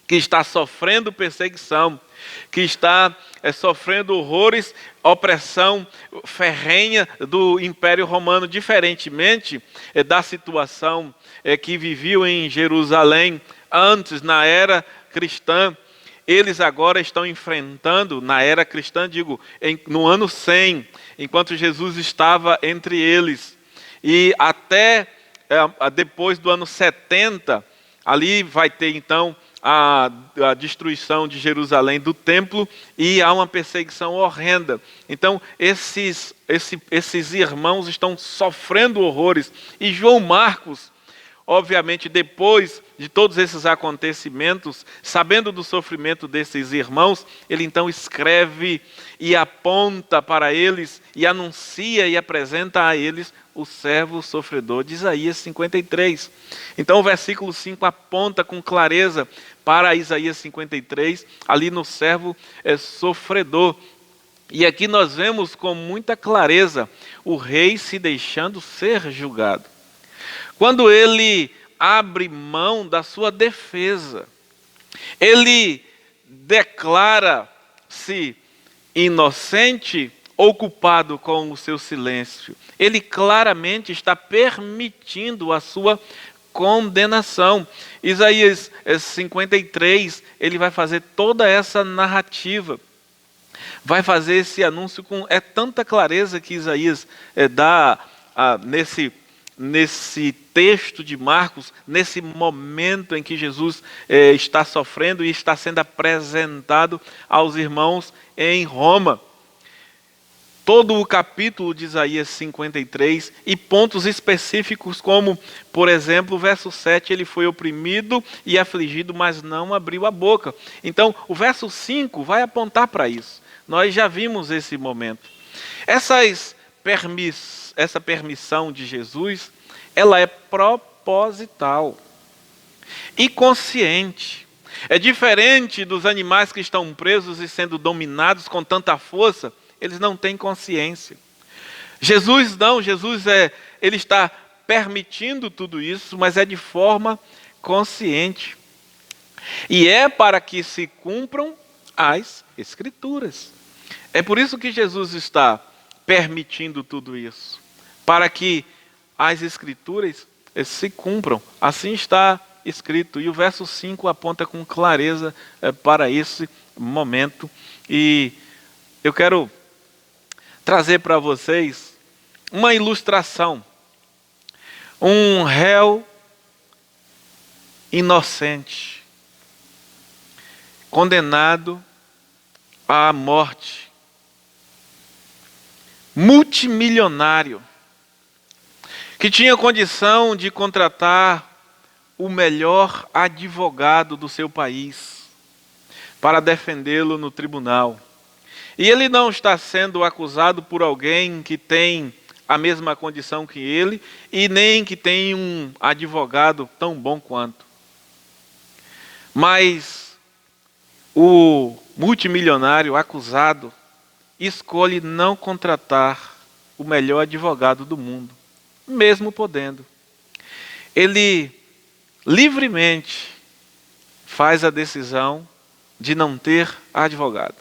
que está sofrendo perseguição, que está sofrendo horrores, opressão ferrenha do Império Romano, diferentemente da situação que viviam em Jerusalém antes, na era cristã. Eles agora estão enfrentando, na era cristã, no ano 100, enquanto Jesus estava entre eles. E até depois do ano 70, ali vai ter então a destruição de Jerusalém, do templo, e há uma perseguição horrenda. Então esses irmãos estão sofrendo horrores. E João Marcos, obviamente, depois de todos esses acontecimentos, sabendo do sofrimento desses irmãos, ele então escreve e aponta para eles e anuncia e apresenta a eles o servo sofredor de Isaías 53. Então o versículo 5 aponta com clareza para Isaías 53, ali no servo sofredor. E aqui nós vemos com muita clareza o rei se deixando ser julgado. Quando ele abre mão da sua defesa, ele declara-se inocente ou culpado com o seu silêncio. Ele claramente está permitindo a sua condenação. Isaías 53, ele vai fazer toda essa narrativa, vai fazer esse anúncio com tanta clareza que Isaías dá nesse texto de Marcos, nesse momento em que Jesus está sofrendo e está sendo apresentado aos irmãos em Roma. Todo o capítulo de Isaías 53 e pontos específicos como, por exemplo, o verso 7, ele foi oprimido e afligido, mas não abriu a boca. Então, o verso 5 vai apontar para isso. Nós já vimos esse momento. Essa permissão de Jesus, ela é proposital e consciente. É diferente dos animais que estão presos e sendo dominados com tanta força. Eles não têm consciência. Jesus não, ele está permitindo tudo isso, mas é de forma consciente. E é para que se cumpram as Escrituras. É por isso que Jesus está permitindo tudo isso, para que as Escrituras se cumpram. Assim está escrito. E o verso 5 aponta com clareza para esse momento. E eu quero trazer para vocês uma ilustração. Um réu inocente, condenado à morte, multimilionário, que tinha condição de contratar o melhor advogado do seu país para defendê-lo no tribunal. E ele não está sendo acusado por alguém que tem a mesma condição que ele e nem que tem um advogado tão bom quanto. Mas o multimilionário acusado escolhe não contratar o melhor advogado do mundo, mesmo podendo. Ele livremente faz a decisão de não ter advogado.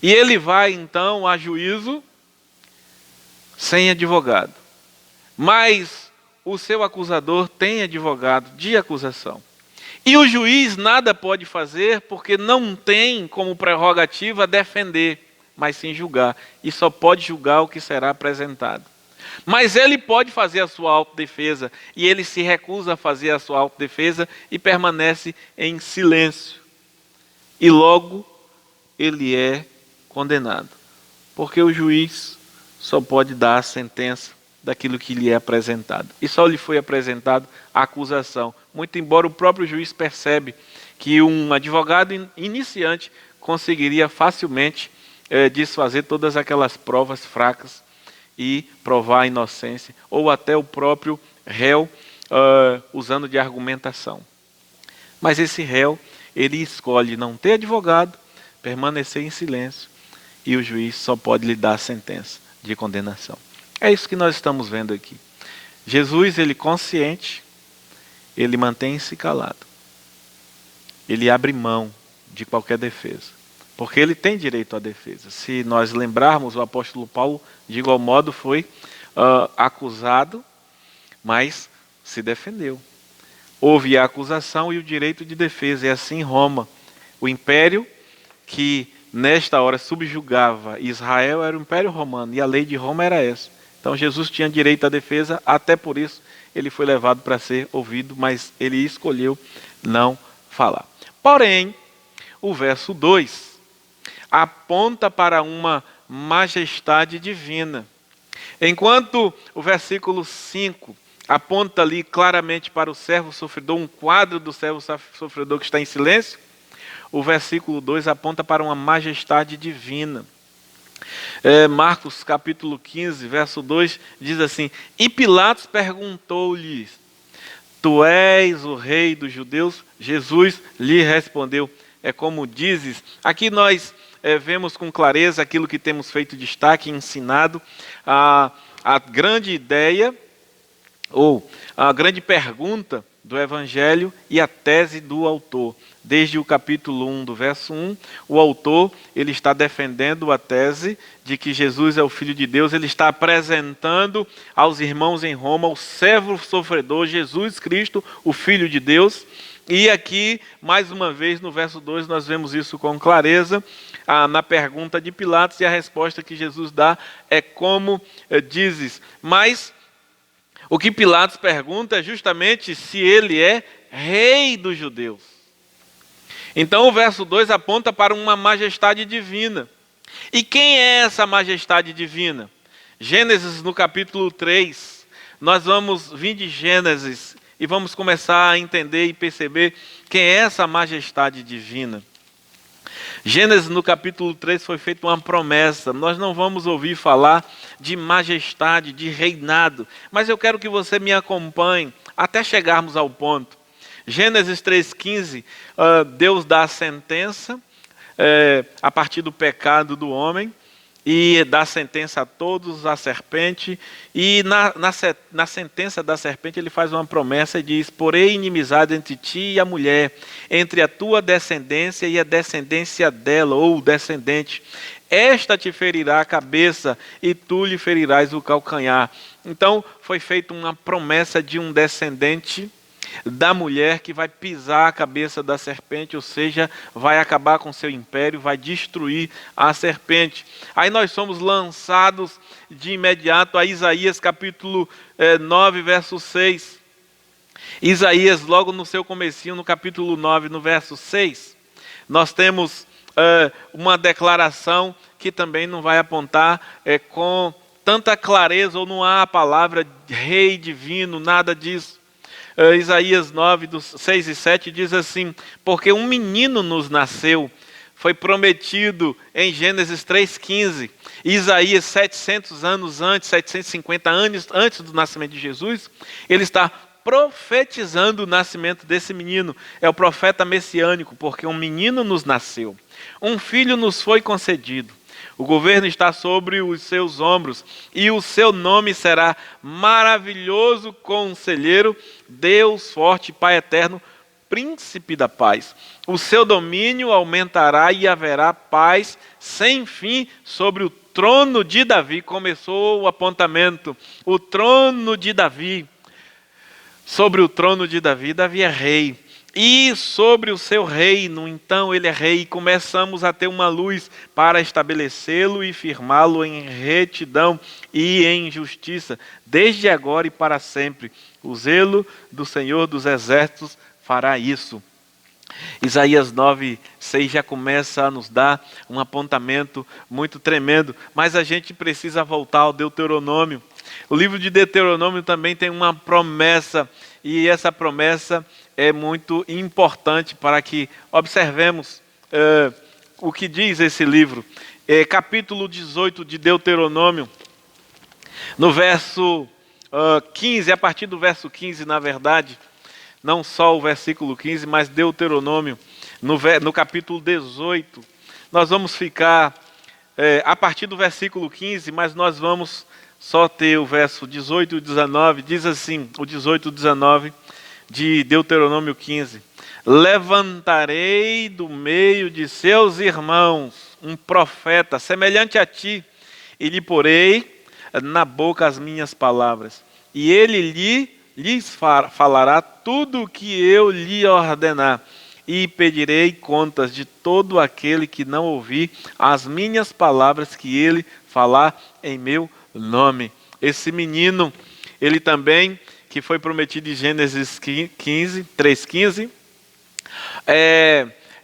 E ele vai então a juízo sem advogado. Mas o seu acusador tem advogado de acusação. E o juiz nada pode fazer porque não tem como prerrogativa defender, mas sim julgar. E só pode julgar o que será apresentado. Mas ele pode fazer a sua autodefesa. E ele se recusa a fazer a sua autodefesa e permanece em silêncio. E logo ele é condenado. Porque o juiz só pode dar a sentença daquilo que lhe é apresentado. E só lhe foi apresentado a acusação. Muito embora o próprio juiz percebe que um advogado iniciante conseguiria facilmente desfazer todas aquelas provas fracas e provar a inocência, ou até o próprio réu usando de argumentação. Mas esse réu, ele escolhe não ter advogado, permanecer em silêncio, e o juiz só pode lhe dar a sentença de condenação. É isso que nós estamos vendo aqui. Jesus, ele consciente, ele mantém-se calado. Ele abre mão de qualquer defesa, porque ele tem direito à defesa. Se nós lembrarmos, o apóstolo Paulo, de igual modo, foi acusado, mas se defendeu. Houve a acusação e o direito de defesa. E assim Roma, o império que nesta hora subjugava Israel, era o Império Romano, e a lei de Roma era essa. Então Jesus tinha direito à defesa, até por isso ele foi levado para ser ouvido, mas ele escolheu não falar. Porém, o verso 2 aponta para uma majestade divina. Enquanto o versículo 5 aponta ali claramente para o servo sofredor, um quadro do servo sofredor que está em silêncio, o versículo 2 aponta para uma majestade divina. Marcos capítulo 15, verso 2, diz assim: E Pilatos perguntou-lhe: Tu és o rei dos judeus? Jesus lhe respondeu: É como dizes. Aqui nós vemos com clareza aquilo que temos feito destaque e ensinado, a grande ideia, ou a grande pergunta do Evangelho e a tese do autor. Desde o capítulo 1, do verso 1, o autor ele está defendendo a tese de que Jesus é o Filho de Deus. Ele está apresentando aos irmãos em Roma o servo sofredor, Jesus Cristo, o Filho de Deus. E aqui, mais uma vez, no verso 2, nós vemos isso com clareza, na pergunta de Pilatos, e a resposta que Jesus dá é como dizes. Mas o que Pilatos pergunta é justamente se ele é rei dos judeus. Então o verso 2 aponta para uma majestade divina. E quem é essa majestade divina? Gênesis no capítulo 3, nós vamos vir de Gênesis e vamos começar a entender e perceber quem é essa majestade divina. Gênesis no capítulo 3 foi feita uma promessa. Nós não vamos ouvir falar de majestade, de reinado, mas eu quero que você me acompanhe até chegarmos ao ponto. Gênesis 3,15, Deus dá a sentença a partir do pecado do homem, e dá a sentença a todos, a serpente, e na sentença da serpente ele faz uma promessa e diz: porém inimizade entre ti e a mulher, entre a tua descendência e a descendência dela, ou descendente. Esta te ferirá a cabeça e tu lhe ferirás o calcanhar. Então foi feita uma promessa de um descendente da mulher que vai pisar a cabeça da serpente, ou seja, vai acabar com seu império, vai destruir a serpente. Aí nós somos lançados de imediato a Isaías capítulo 9, verso 6. Isaías, logo no seu comecinho, no capítulo 9, no verso 6, nós temos uma declaração que também não vai apontar com tanta clareza, ou não há a palavra rei divino, nada disso. Isaías 9, dos 6 e 7 diz assim: porque um menino nos nasceu, foi prometido em Gênesis 3,15. Isaías 700 anos antes, 750 anos antes do nascimento de Jesus, ele está profetizando o nascimento desse menino. É o profeta messiânico, porque um menino nos nasceu, um filho nos foi concedido. O governo está sobre os seus ombros, e o seu nome será Maravilhoso Conselheiro, Deus Forte, Pai Eterno, Príncipe da Paz. O seu domínio aumentará e haverá paz sem fim sobre o trono de Davi. Começou o apontamento. O trono de Davi. Sobre o trono de Davi, Davi é rei. E sobre o seu reino, então ele é rei, e começamos a ter uma luz para estabelecê-lo e firmá-lo em retidão e em justiça, desde agora e para sempre. O zelo do Senhor dos Exércitos fará isso. Isaías 9, 6 já começa a nos dar um apontamento muito tremendo, mas a gente precisa voltar ao Deuteronômio. O livro de Deuteronômio também tem uma promessa, e essa promessa é muito importante para que observemos o que diz esse livro. Capítulo 18 de Deuteronômio, no verso 15, a partir do verso 15, na verdade, não só o versículo 15, mas Deuteronômio, no capítulo 18, nós vamos ficar a partir do versículo 15, mas nós vamos só ter o verso 18 e 19, diz assim, o 18 e 19, de Deuteronômio 15: levantarei do meio de seus irmãos um profeta semelhante a ti, e lhe porei na boca as minhas palavras, e ele lhes falará tudo o que eu lhe ordenar, e pedirei contas de todo aquele que não ouvir as minhas palavras que ele falar em meu nome. Esse menino, ele também, que foi prometido em Gênesis 3,15.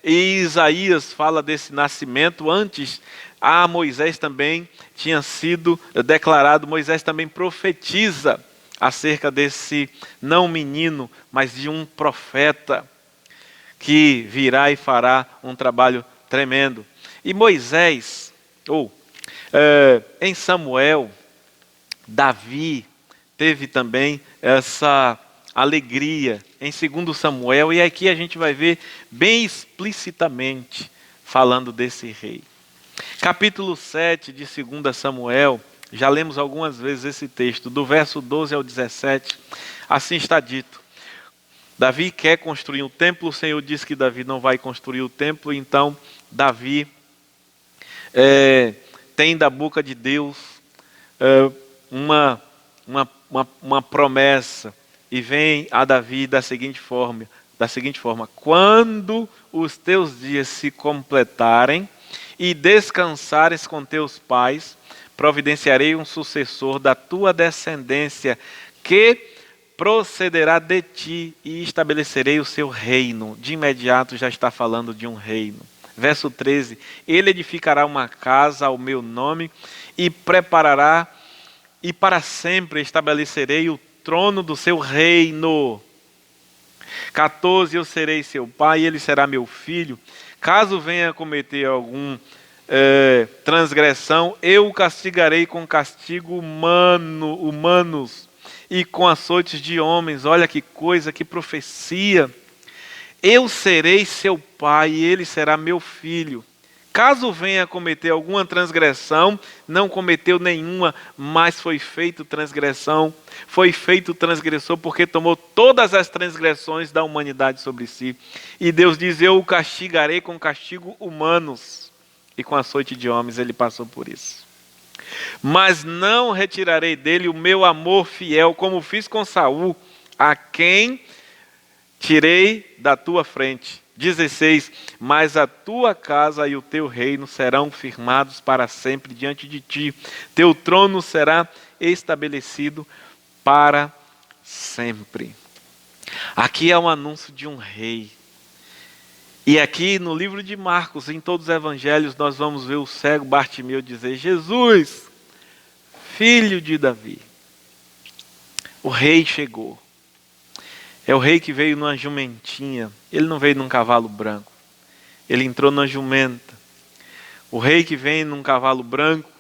E Isaías fala desse nascimento. Antes, a Moisés também tinha sido declarado, Moisés também profetiza acerca desse, não menino, mas de um profeta, que virá e fará um trabalho tremendo. E Moisés, em Samuel, Davi teve também essa alegria em 2 Samuel, e aqui a gente vai ver bem explicitamente falando desse rei. Capítulo 7 de 2 Samuel, já lemos algumas vezes esse texto, do verso 12 ao 17, assim está dito: Davi quer construir um templo, o Senhor disse que Davi não vai construir o templo, então Davi tem da boca de Deus uma promessa, e vem a Davi da seguinte forma: quando os teus dias se completarem e descansares com teus pais, providenciarei um sucessor da tua descendência, que procederá de ti, e estabelecerei o seu reino. De imediato já está falando de um reino. Verso 13: ele edificará uma casa ao meu nome, e preparará, e para sempre estabelecerei o trono do seu reino. 14: eu serei seu pai, e ele será meu filho. Caso venha a cometer algum transgressão, eu o castigarei com castigo humanos e com açoites de homens. Olha que coisa, que profecia. Eu serei seu pai, e ele será meu filho. Caso venha a cometer alguma transgressão, não cometeu nenhuma, mas foi feito transgressão, foi feito transgressor, porque tomou todas as transgressões da humanidade sobre si. E Deus diz: eu o castigarei com castigo humanos, e com açoite de homens. Ele passou por isso. Mas não retirarei dele o meu amor fiel, como fiz com Saul, a quem tirei da tua frente. 16. Mas a tua casa e o teu reino serão firmados para sempre diante de ti. Teu trono será estabelecido para sempre. Aqui é um anúncio de um rei. E aqui no livro de Marcos, em todos os evangelhos, nós vamos ver o cego Bartimeu dizer: Jesus, filho de Davi. O rei chegou. É o rei que veio numa jumentinha. Ele não veio num cavalo branco. Ele entrou na jumenta. O rei que vem num cavalo branco,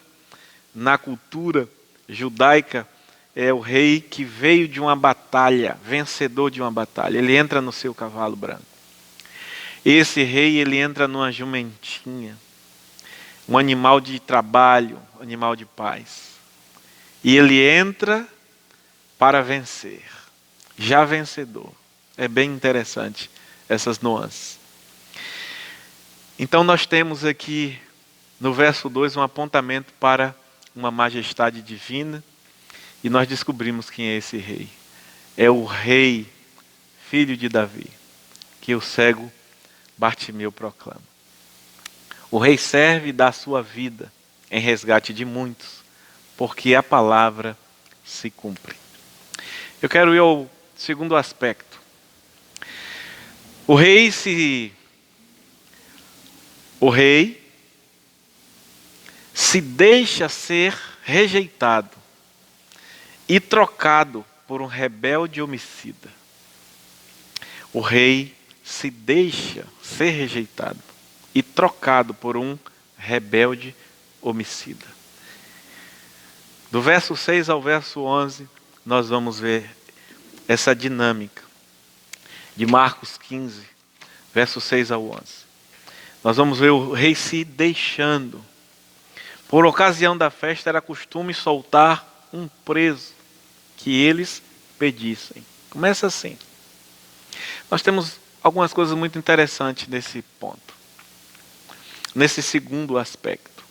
na cultura judaica, é o rei que veio de uma batalha, vencedor de uma batalha. Ele entra no seu cavalo branco. Esse rei, ele entra numa jumentinha. Um animal de trabalho, um animal de paz. E ele entra para vencer. Já vencedor. É bem interessante essas nuances. Então nós temos aqui no verso 2 um apontamento para uma majestade divina. E nós descobrimos quem é esse rei. É o rei, filho de Davi, que o cego Bartimeu proclama. O rei serve e dá sua vida em resgate de muitos, porque a palavra se cumpre. Eu quero ir ao segundo aspecto. O rei se deixa ser rejeitado e trocado por um rebelde homicida. O rei se deixa ser rejeitado e trocado por um rebelde homicida. Do verso 6 ao verso 11, nós vamos ver essa dinâmica. De Marcos 15, verso 6 ao 11. Nós vamos ver o rei se deixando. Por ocasião da festa era costume soltar um preso que eles pedissem. Começa assim. Nós temos algumas coisas muito interessantes nesse ponto. Nesse segundo aspecto.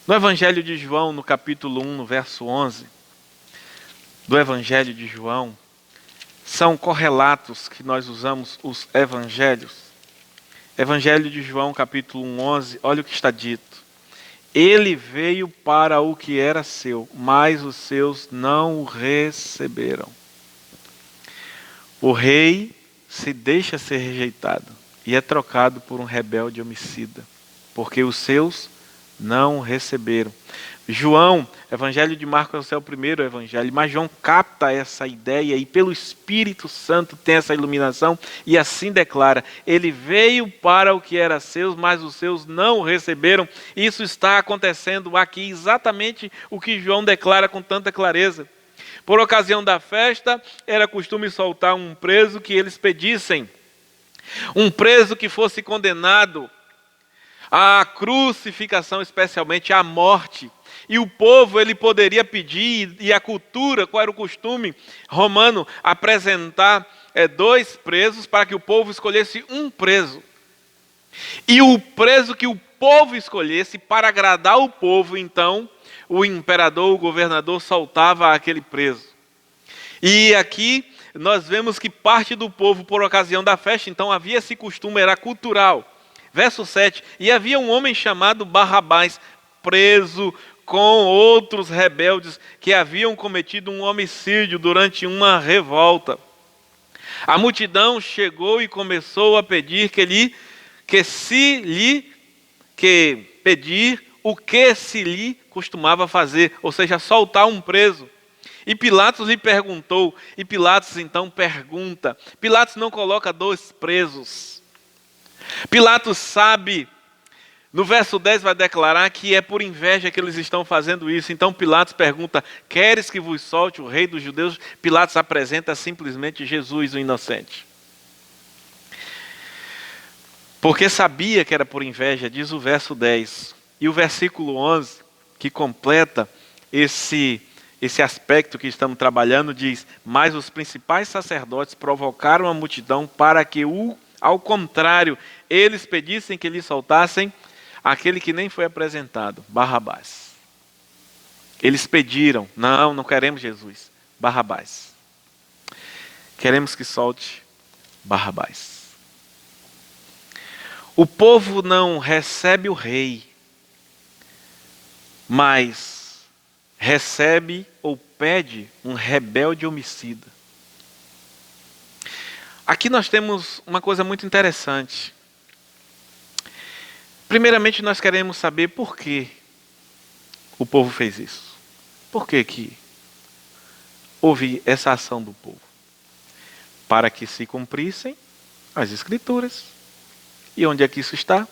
No Evangelho de João, no capítulo 1, no verso 11, do Evangelho de João, são correlatos que nós usamos os evangelhos. Evangelho de João, capítulo 1, 11, olha o que está dito. Ele veio para o que era seu, mas os seus não o receberam. O rei se deixa ser rejeitado e é trocado por um rebelde homicida, porque os seus não o receberam. João, Evangelho de Marcos é o primeiro evangelho, mas João capta essa ideia e pelo Espírito Santo tem essa iluminação e assim declara: ele veio para o que era seus, mas os seus não o receberam. Isso está acontecendo aqui, exatamente o que João declara com tanta clareza. Por ocasião da festa, era costume soltar um preso que eles pedissem. Um preso que fosse condenado à crucificação, especialmente à morte. E o povo, ele poderia pedir, e a cultura, qual era o costume romano, apresentar 2 presos para que o povo escolhesse um preso. E o preso que o povo escolhesse, para agradar o povo, então, o imperador, o governador, soltava aquele preso. E aqui nós vemos que parte do povo, por ocasião da festa, então havia esse costume, era cultural. Verso 7, e havia um homem chamado Barrabás, preso com outros rebeldes que haviam cometido um homicídio durante uma revolta. A multidão chegou e começou a pedir pedir o que se lhe costumava fazer, ou seja, soltar um preso. E Pilatos lhe perguntou, e Pilatos então pergunta. Pilatos não coloca 2 presos. Pilatos sabe. No verso 10 vai declarar que é por inveja que eles estão fazendo isso. Então Pilatos pergunta: queres que vos solte o rei dos judeus? Pilatos apresenta simplesmente Jesus, o inocente. Porque sabia que era por inveja, diz o verso 10. E o versículo 11, que completa esse aspecto que estamos trabalhando, diz: mas os principais sacerdotes provocaram a multidão para que, ao contrário, eles pedissem que lhe soltassem aquele que nem foi apresentado, Barrabás. Eles pediram: não queremos Jesus, Barrabás. Queremos que solte Barrabás. O povo não recebe o rei, mas recebe ou pede um rebelde homicida. Aqui nós temos uma coisa muito interessante. Primeiramente, nós queremos saber por que o povo fez isso. Por que houve essa ação do povo? Para que se cumprissem as Escrituras. E onde é que isso está?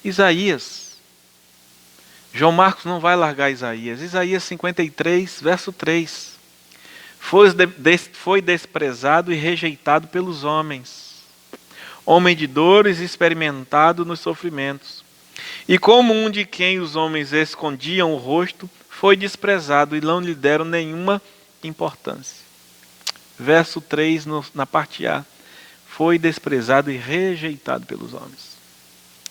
Isaías. João Marcos não vai largar Isaías. Isaías 53, verso 3. Foi desprezado e rejeitado pelos homens. Homem de dores, experimentado nos sofrimentos. E como um de quem os homens escondiam o rosto, foi desprezado e não lhe deram nenhuma importância. Verso 3, na parte A. Foi desprezado e rejeitado pelos homens.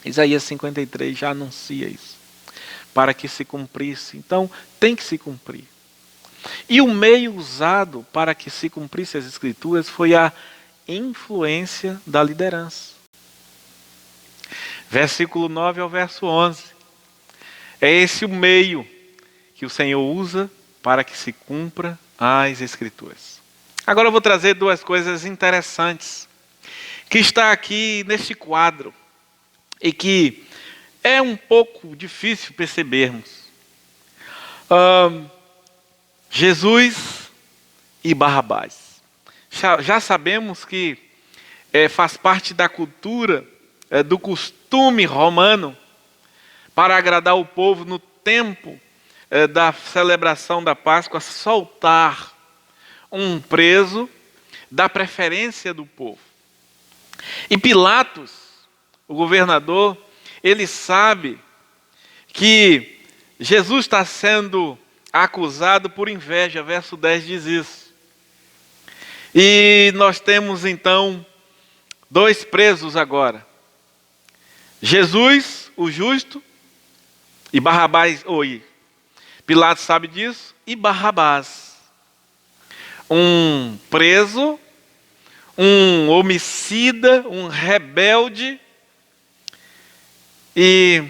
Isaías 53 já anuncia isso. Para que se cumprisse. Então, tem que se cumprir. E o meio usado para que se cumprisse as Escrituras foi a influência da liderança. Versículo 9 ao verso 11. É esse o meio que o Senhor usa para que se cumpra as Escrituras. Agora eu vou trazer duas coisas interessantes que está aqui neste quadro e que é um pouco difícil percebermos. Jesus e Barrabás. Já sabemos que faz parte da cultura, do costume romano, para agradar o povo no tempo da celebração da Páscoa, soltar um preso da preferência do povo. E Pilatos, o governador, ele sabe que Jesus está sendo acusado por inveja. Verso 10 diz isso. E nós temos então dois presos agora. Jesus, o justo, e Barrabás, Pilatos sabe disso, e Barrabás. Um preso, um homicida, um rebelde. E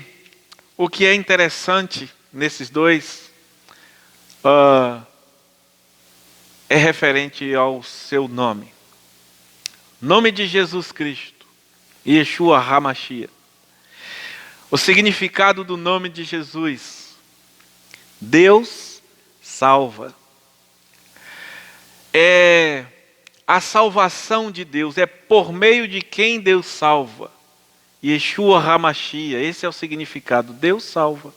o que é interessante nesses dois é referente ao seu nome. Nome de Jesus Cristo, Yeshua HaMashiach. O significado do nome de Jesus: Deus salva. É a salvação de Deus, é por meio de quem Deus salva. Yeshua HaMashiach, esse é o significado, Deus salva.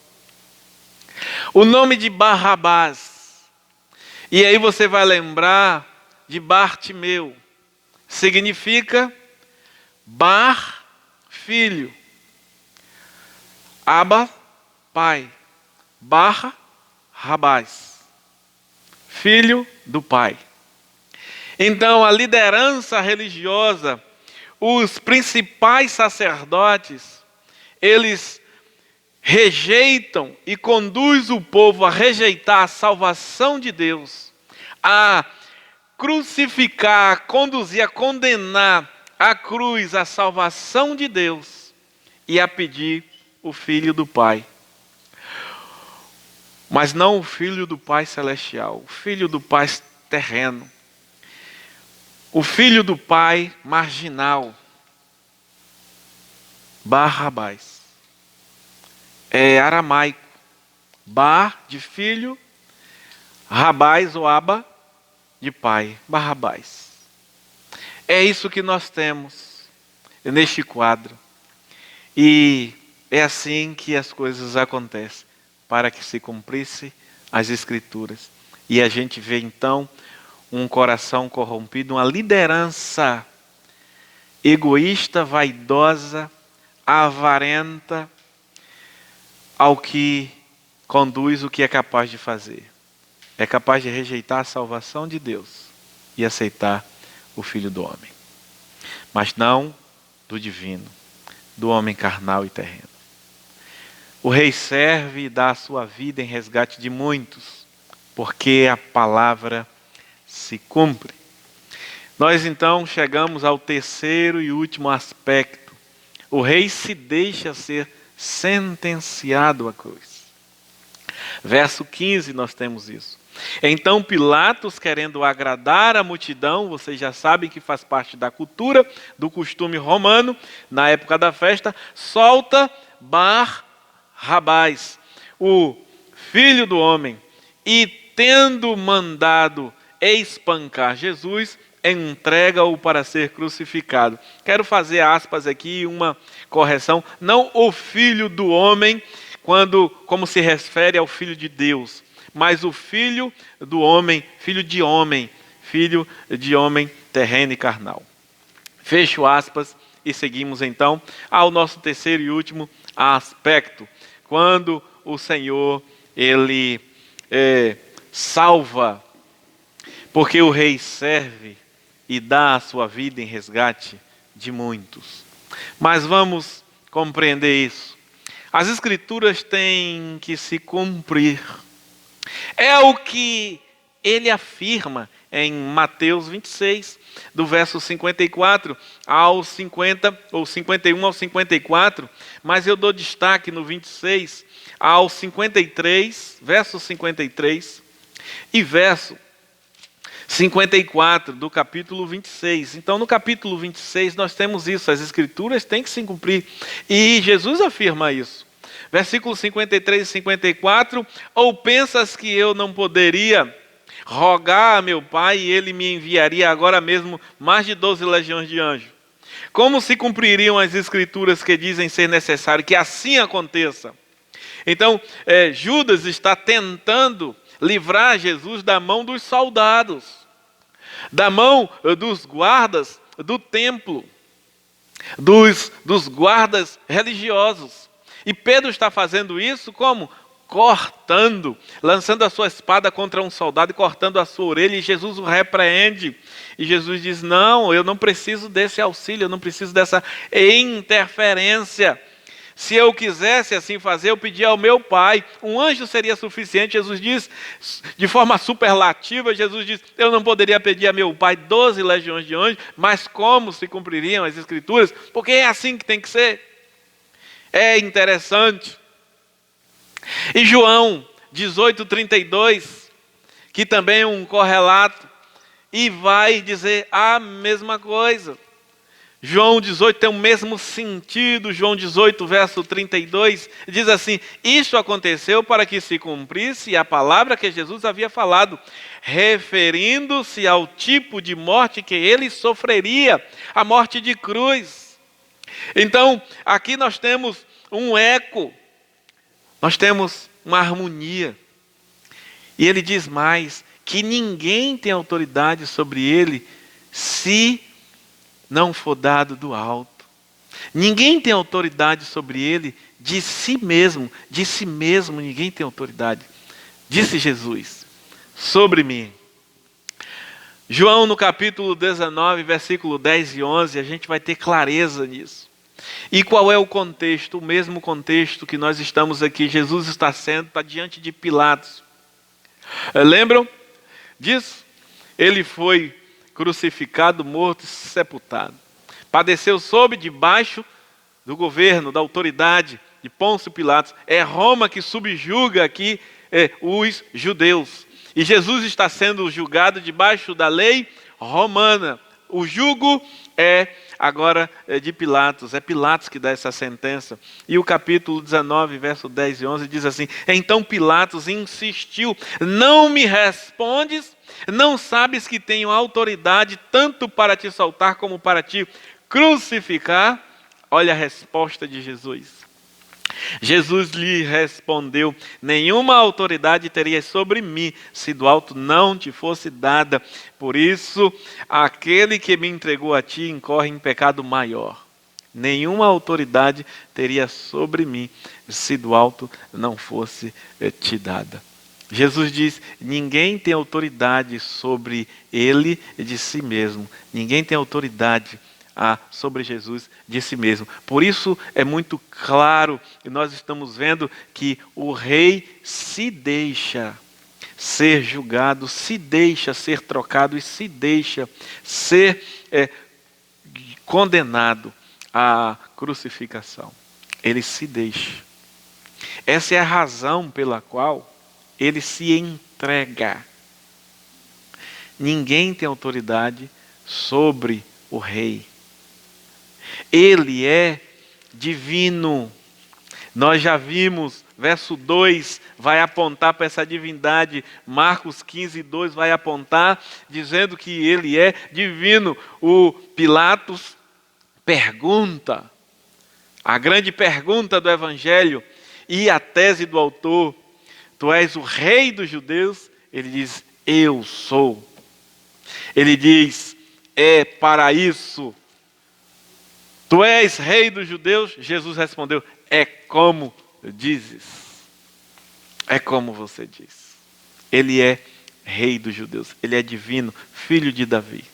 O nome de Barrabás, e aí você vai lembrar de Bartimeu, significa Bar, filho, Abba, pai, Barra, Rabás, filho do pai. Então a liderança religiosa, os principais sacerdotes, eles rejeitam e conduzem o povo a rejeitar a salvação de Deus, a crucificar, a conduzir, a condenar à cruz a salvação de Deus e a pedir o Filho do Pai. Mas não o Filho do Pai celestial, o Filho do Pai terreno. O Filho do Pai marginal, Barrabás. É aramaico. Bar de filho, Rabás ou Abba de pai, Barrabás. É isso que nós temos neste quadro. E é assim que as coisas acontecem, para que se cumprisse as Escrituras. E a gente vê então um coração corrompido, uma liderança egoísta, vaidosa, avarenta, ao que conduz o que é capaz de fazer. É capaz de rejeitar a salvação de Deus e aceitar o Filho do homem. Mas não do divino, do homem carnal e terreno. O rei serve e dá a sua vida em resgate de muitos, porque a palavra se cumpre. Nós então chegamos ao terceiro e último aspecto. O rei se deixa ser sentenciado à cruz. Verso 15 nós temos isso. Então Pilatos, querendo agradar a multidão, vocês já sabem que faz parte da cultura, do costume romano, na época da festa, solta Barrabás, o filho do homem, e tendo mandado espancar Jesus, entrega-o para ser crucificado. Quero fazer aspas aqui, uma correção, não o filho do homem, como se refere ao filho de Deus, mas o filho do homem, filho de homem terreno e carnal. Fecho aspas e seguimos então ao nosso terceiro e último aspecto, quando o Senhor, ele salva, porque o rei serve e dá a sua vida em resgate de muitos. Mas vamos compreender isso. As Escrituras têm que se cumprir. É o que ele afirma em Mateus 26, do verso 54 ao 50, ou 51 ao 54, mas eu dou destaque no 26 ao 53, verso 53 e verso 54 do capítulo 26. Então, no capítulo 26 nós temos isso, as Escrituras têm que se cumprir. E Jesus afirma isso. Versículos 53 e 54, ou pensas que eu não poderia rogar a meu Pai e ele me enviaria agora mesmo mais de 12 legiões de anjos? Como se cumpririam as Escrituras que dizem ser necessário que assim aconteça? Então, Judas está tentando livrar Jesus da mão dos soldados, da mão dos guardas do templo, dos guardas religiosos. E Pedro está fazendo isso como? Cortando, lançando a sua espada contra um soldado e cortando a sua orelha, e Jesus o repreende. E Jesus diz: não, eu não preciso desse auxílio, eu não preciso dessa interferência. Se eu quisesse assim fazer, eu pedia ao meu Pai, um anjo seria suficiente. Jesus diz, de forma superlativa, Jesus diz: eu não poderia pedir a meu Pai 12 legiões de anjos, mas como se cumpririam as Escrituras? Porque é assim que tem que ser. É interessante. E João 18:32, que também é um correlato, e vai dizer a mesma coisa. João 18 tem o mesmo sentido. João 18, verso 32, diz assim: isto aconteceu para que se cumprisse a palavra que Jesus havia falado, referindo-se ao tipo de morte que ele sofreria, a morte de cruz. Então, aqui nós temos um eco, nós temos uma harmonia. E ele diz mais, que ninguém tem autoridade sobre ele se não for dado do alto. Ninguém tem autoridade sobre ele de si mesmo ninguém tem autoridade. Disse Jesus, sobre mim. João no capítulo 19, versículo 10 e 11, a gente vai ter clareza nisso. E qual é o contexto? O mesmo contexto que nós estamos aqui. Jesus está diante de Pilatos. Lembram disso? Ele foi crucificado, morto e sepultado. Padeceu debaixo do governo, da autoridade de Pôncio Pilatos. É Roma que subjuga aqui os judeus. E Jesus está sendo julgado debaixo da lei romana. O jugo agora de Pilatos. É Pilatos que dá essa sentença. E o capítulo 19, verso 10 e 11 diz assim: então Pilatos insistiu: não me respondes? Não sabes que tenho autoridade tanto para te soltar como para te crucificar? Olha a resposta de Jesus. Jesus lhe respondeu: nenhuma autoridade terias sobre mim, se do alto não te fosse dada. Por isso, aquele que me entregou a ti incorre em pecado maior. Nenhuma autoridade teria sobre mim, se do alto não fosse te dada. Jesus diz: ninguém tem autoridade sobre ele de si mesmo. Ninguém tem autoridade sobre Jesus de si mesmo. Por isso é muito claro, e nós estamos vendo que o rei se deixa ser julgado, se deixa ser trocado e se deixa ser condenado à crucificação. Ele se deixa. Essa é a razão pela qual ele se entrega. Ninguém tem autoridade sobre o rei. Ele é divino. Nós já vimos, verso 2 vai apontar para essa divindade. Marcos 15:2 vai apontar, dizendo que ele é divino. O Pilatos pergunta, a grande pergunta do Evangelho e a tese do autor: tu és o rei dos judeus? Ele diz: eu sou. Ele diz: é para isso. Tu és rei dos judeus? Jesus respondeu: é como dizes. É como você diz. Ele é rei dos judeus. Ele é divino, filho de Davi.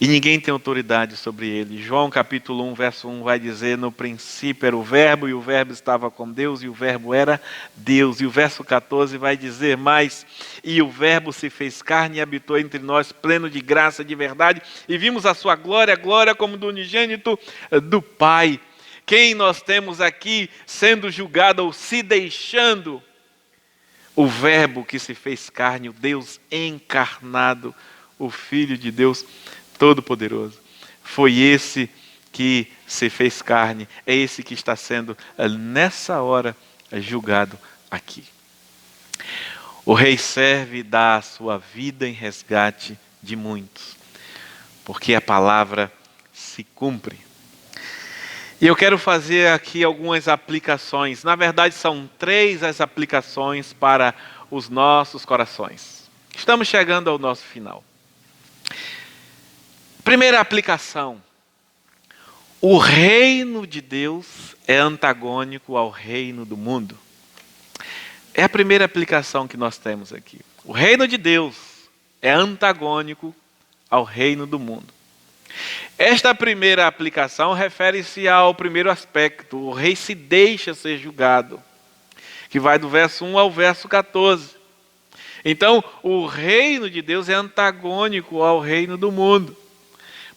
E ninguém tem autoridade sobre ele. João capítulo 1, verso 1 vai dizer: no princípio era o verbo, e o verbo estava com Deus, e o verbo era Deus. E o verso 14 vai dizer mais: e o verbo se fez carne e habitou entre nós, pleno de graça e de verdade, e vimos a sua glória, glória como do unigênito do Pai. Quem nós temos aqui sendo julgado ou se deixando? O verbo que se fez carne, o Deus encarnado, o Filho de Deus Todo-Poderoso. Foi esse que se fez carne, é esse que está sendo nessa hora julgado aqui. O rei serve e dá a sua vida em resgate de muitos, porque a palavra se cumpre. E eu quero fazer aqui algumas aplicações. Na verdade, são 3 as aplicações para os nossos corações. Estamos chegando ao nosso final. Primeira aplicação: o reino de Deus é antagônico ao reino do mundo. É a primeira aplicação que nós temos aqui. O reino de Deus é antagônico ao reino do mundo. Esta primeira aplicação refere-se ao primeiro aspecto: o rei se deixa ser julgado, que vai do verso 1 ao verso 14. Então, o reino de Deus é antagônico ao reino do mundo.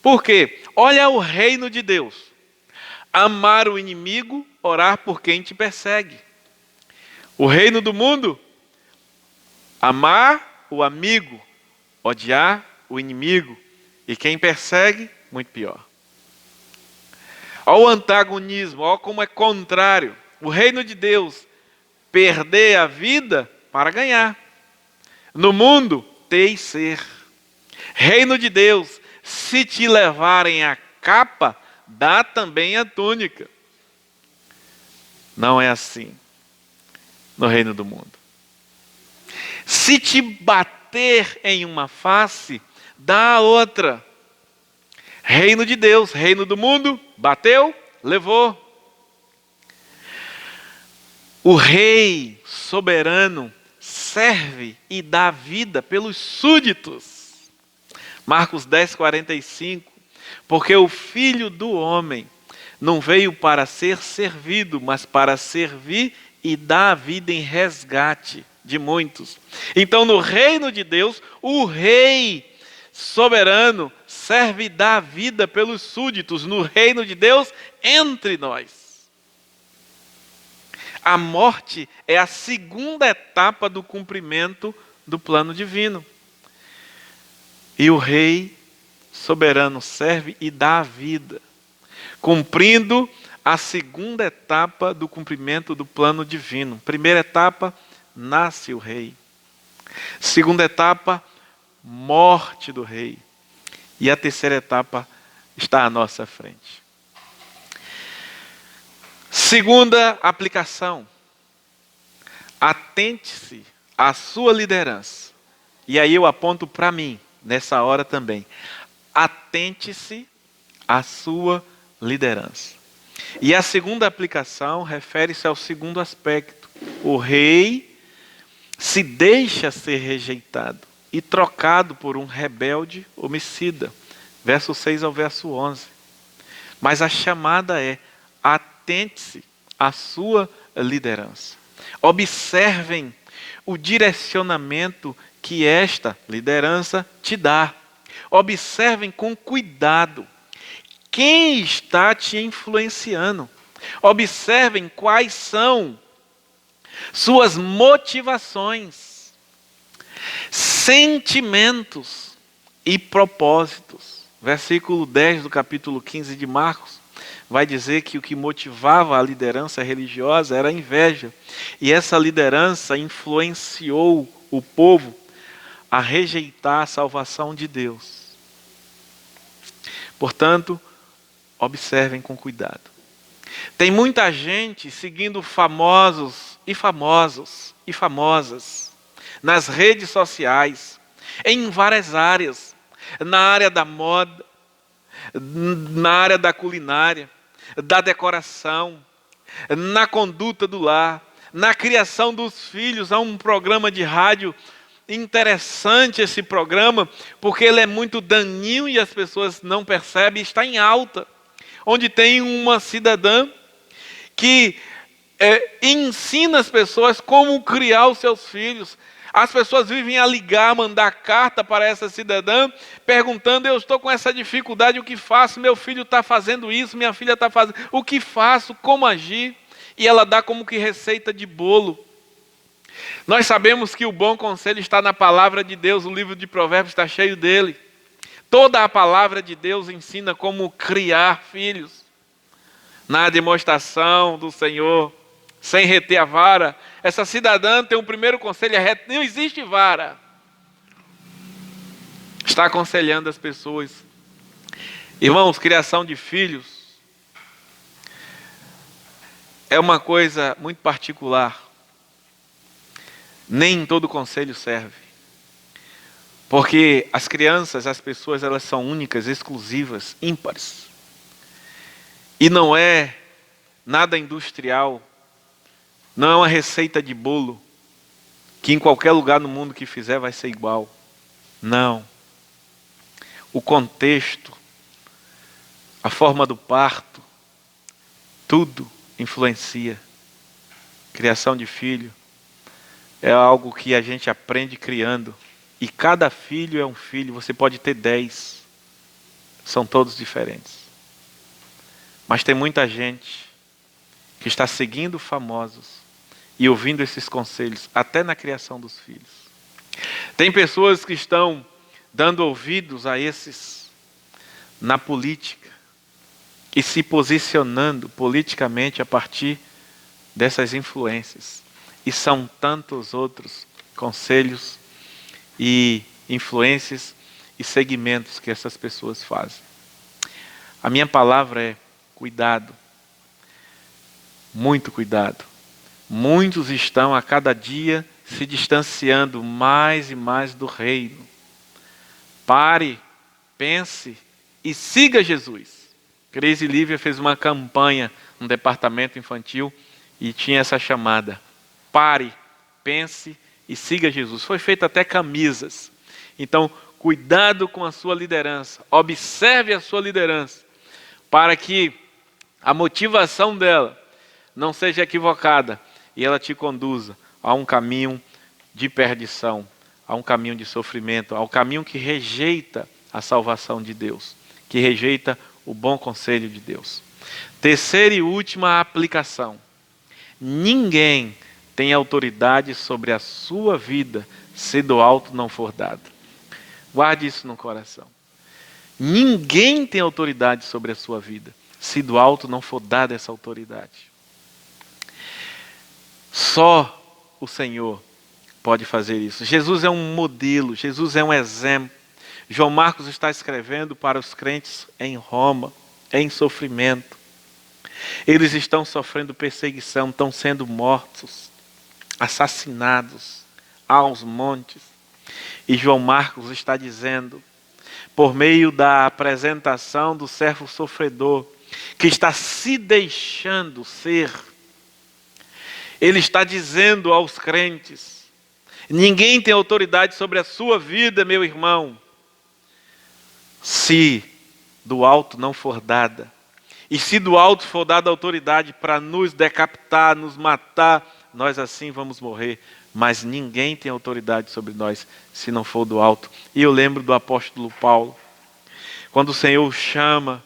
Por quê? Olha o reino de Deus: amar o inimigo, orar por quem te persegue. O reino do mundo: amar o amigo, odiar o inimigo, e quem persegue, muito pior. Olha o antagonismo, olha como é contrário. O reino de Deus: perder a vida para ganhar. No mundo, ter e ser. Reino de Deus: se te levarem a capa, dá também a túnica. Não é assim no reino do mundo. Se te bater em uma face, dá a outra. Reino de Deus, reino do mundo: bateu, levou. O rei soberano serve e dá vida pelos súditos. Marcos 10:45, porque o Filho do Homem não veio para ser servido, mas para servir e dar a vida em resgate de muitos. Então, no reino de Deus, o rei soberano serve e dá a vida pelos súditos. No reino de Deus, entre nós. A morte é a segunda etapa do cumprimento do plano divino. E o rei soberano serve e dá a vida, cumprindo a segunda etapa do cumprimento do plano divino. Primeira etapa: nasce o rei. Segunda etapa: morte do rei. E a terceira etapa está à nossa frente. Segunda aplicação: atente-se à sua liderança. E aí eu aponto para mim, nessa hora também. Atente-se à sua liderança. E a segunda aplicação refere-se ao segundo aspecto. O rei se deixa ser rejeitado e trocado por um rebelde homicida. verso 6 ao verso 11. Mas a chamada é: atente-se à sua liderança. Observem o direcionamento que esta liderança te dá. Observem com cuidado quem está te influenciando. Observem quais são suas motivações, sentimentos e propósitos. Versículo 10 do capítulo 15 de Marcos vai dizer que o que motivava a liderança religiosa era a inveja. E essa liderança influenciou o povo a rejeitar a salvação de Deus. Portanto, observem com cuidado. Tem muita gente seguindo famosos e famosas nas redes sociais, em várias áreas, na área da moda, na área da culinária, da decoração, na conduta do lar, na criação dos filhos. Há um programa de rádio interessante, esse programa, porque ele é muito daninho e as pessoas não percebem, está em alta, onde tem uma cidadã que ensina as pessoas como criar os seus filhos. As pessoas vivem a ligar, mandar carta para essa cidadã, perguntando: eu estou com essa dificuldade, o que faço? Meu filho está fazendo isso, minha filha está fazendo, o que faço? Como agir? E ela dá como que receita de bolo. Nós sabemos que o bom conselho está na palavra de Deus, o livro de Provérbios está cheio dele. Toda a palavra de Deus ensina como criar filhos. Na demonstração do Senhor, sem reter a vara. Essa cidadã tem um primeiro conselho, não existe vara. Está aconselhando as pessoas. Irmãos, criação de filhos é uma coisa muito particular. Nem todo conselho serve. Porque as crianças, as pessoas, elas são únicas, exclusivas, ímpares. E não é nada industrial, não é uma receita de bolo, que em qualquer lugar no mundo que fizer vai ser igual. Não. O contexto, a forma do parto, tudo influencia. Criação de filho é algo que a gente aprende criando. E cada filho é um filho, você pode ter 10. São todos diferentes. Mas tem muita gente que está seguindo famosos e ouvindo esses conselhos, até na criação dos filhos. Tem pessoas que estão dando ouvidos a esses na política e se posicionando politicamente a partir dessas influências. E são tantos outros conselhos e influências e segmentos que essas pessoas fazem. A minha palavra é: cuidado, muito cuidado. Muitos estão a cada dia se distanciando mais e mais do reino. Pare, pense e siga Jesus. Crazy Lívia fez uma campanha no departamento infantil e tinha essa chamada: pare, pense e siga Jesus. Foi feita até camisas. Então, cuidado com a sua liderança. Observe a sua liderança, para que a motivação dela não seja equivocada e ela te conduza a um caminho de perdição, a um caminho de sofrimento, ao caminho que rejeita a salvação de Deus, que rejeita o bom conselho de Deus. Terceira e última aplicação: ninguém tem autoridade sobre a sua vida se do alto não for dado. Guarde isso no coração. Ninguém tem autoridade sobre a sua vida se do alto não for dada essa autoridade. Só o Senhor pode fazer isso. Jesus é um modelo, Jesus é um exemplo. João Marcos está escrevendo para os crentes em Roma, em sofrimento. Eles estão sofrendo perseguição, estão sendo mortos, assassinados aos montes. E João Marcos está dizendo, por meio da apresentação do servo sofredor, que está se deixando ser, ele está dizendo aos crentes: ninguém tem autoridade sobre a sua vida, meu irmão, se do alto não for dada, e se do alto for dada autoridade para nos decapitar, nos matar, nós assim vamos morrer. Mas ninguém tem autoridade sobre nós se não for do alto. E eu lembro do apóstolo Paulo, quando o Senhor o chama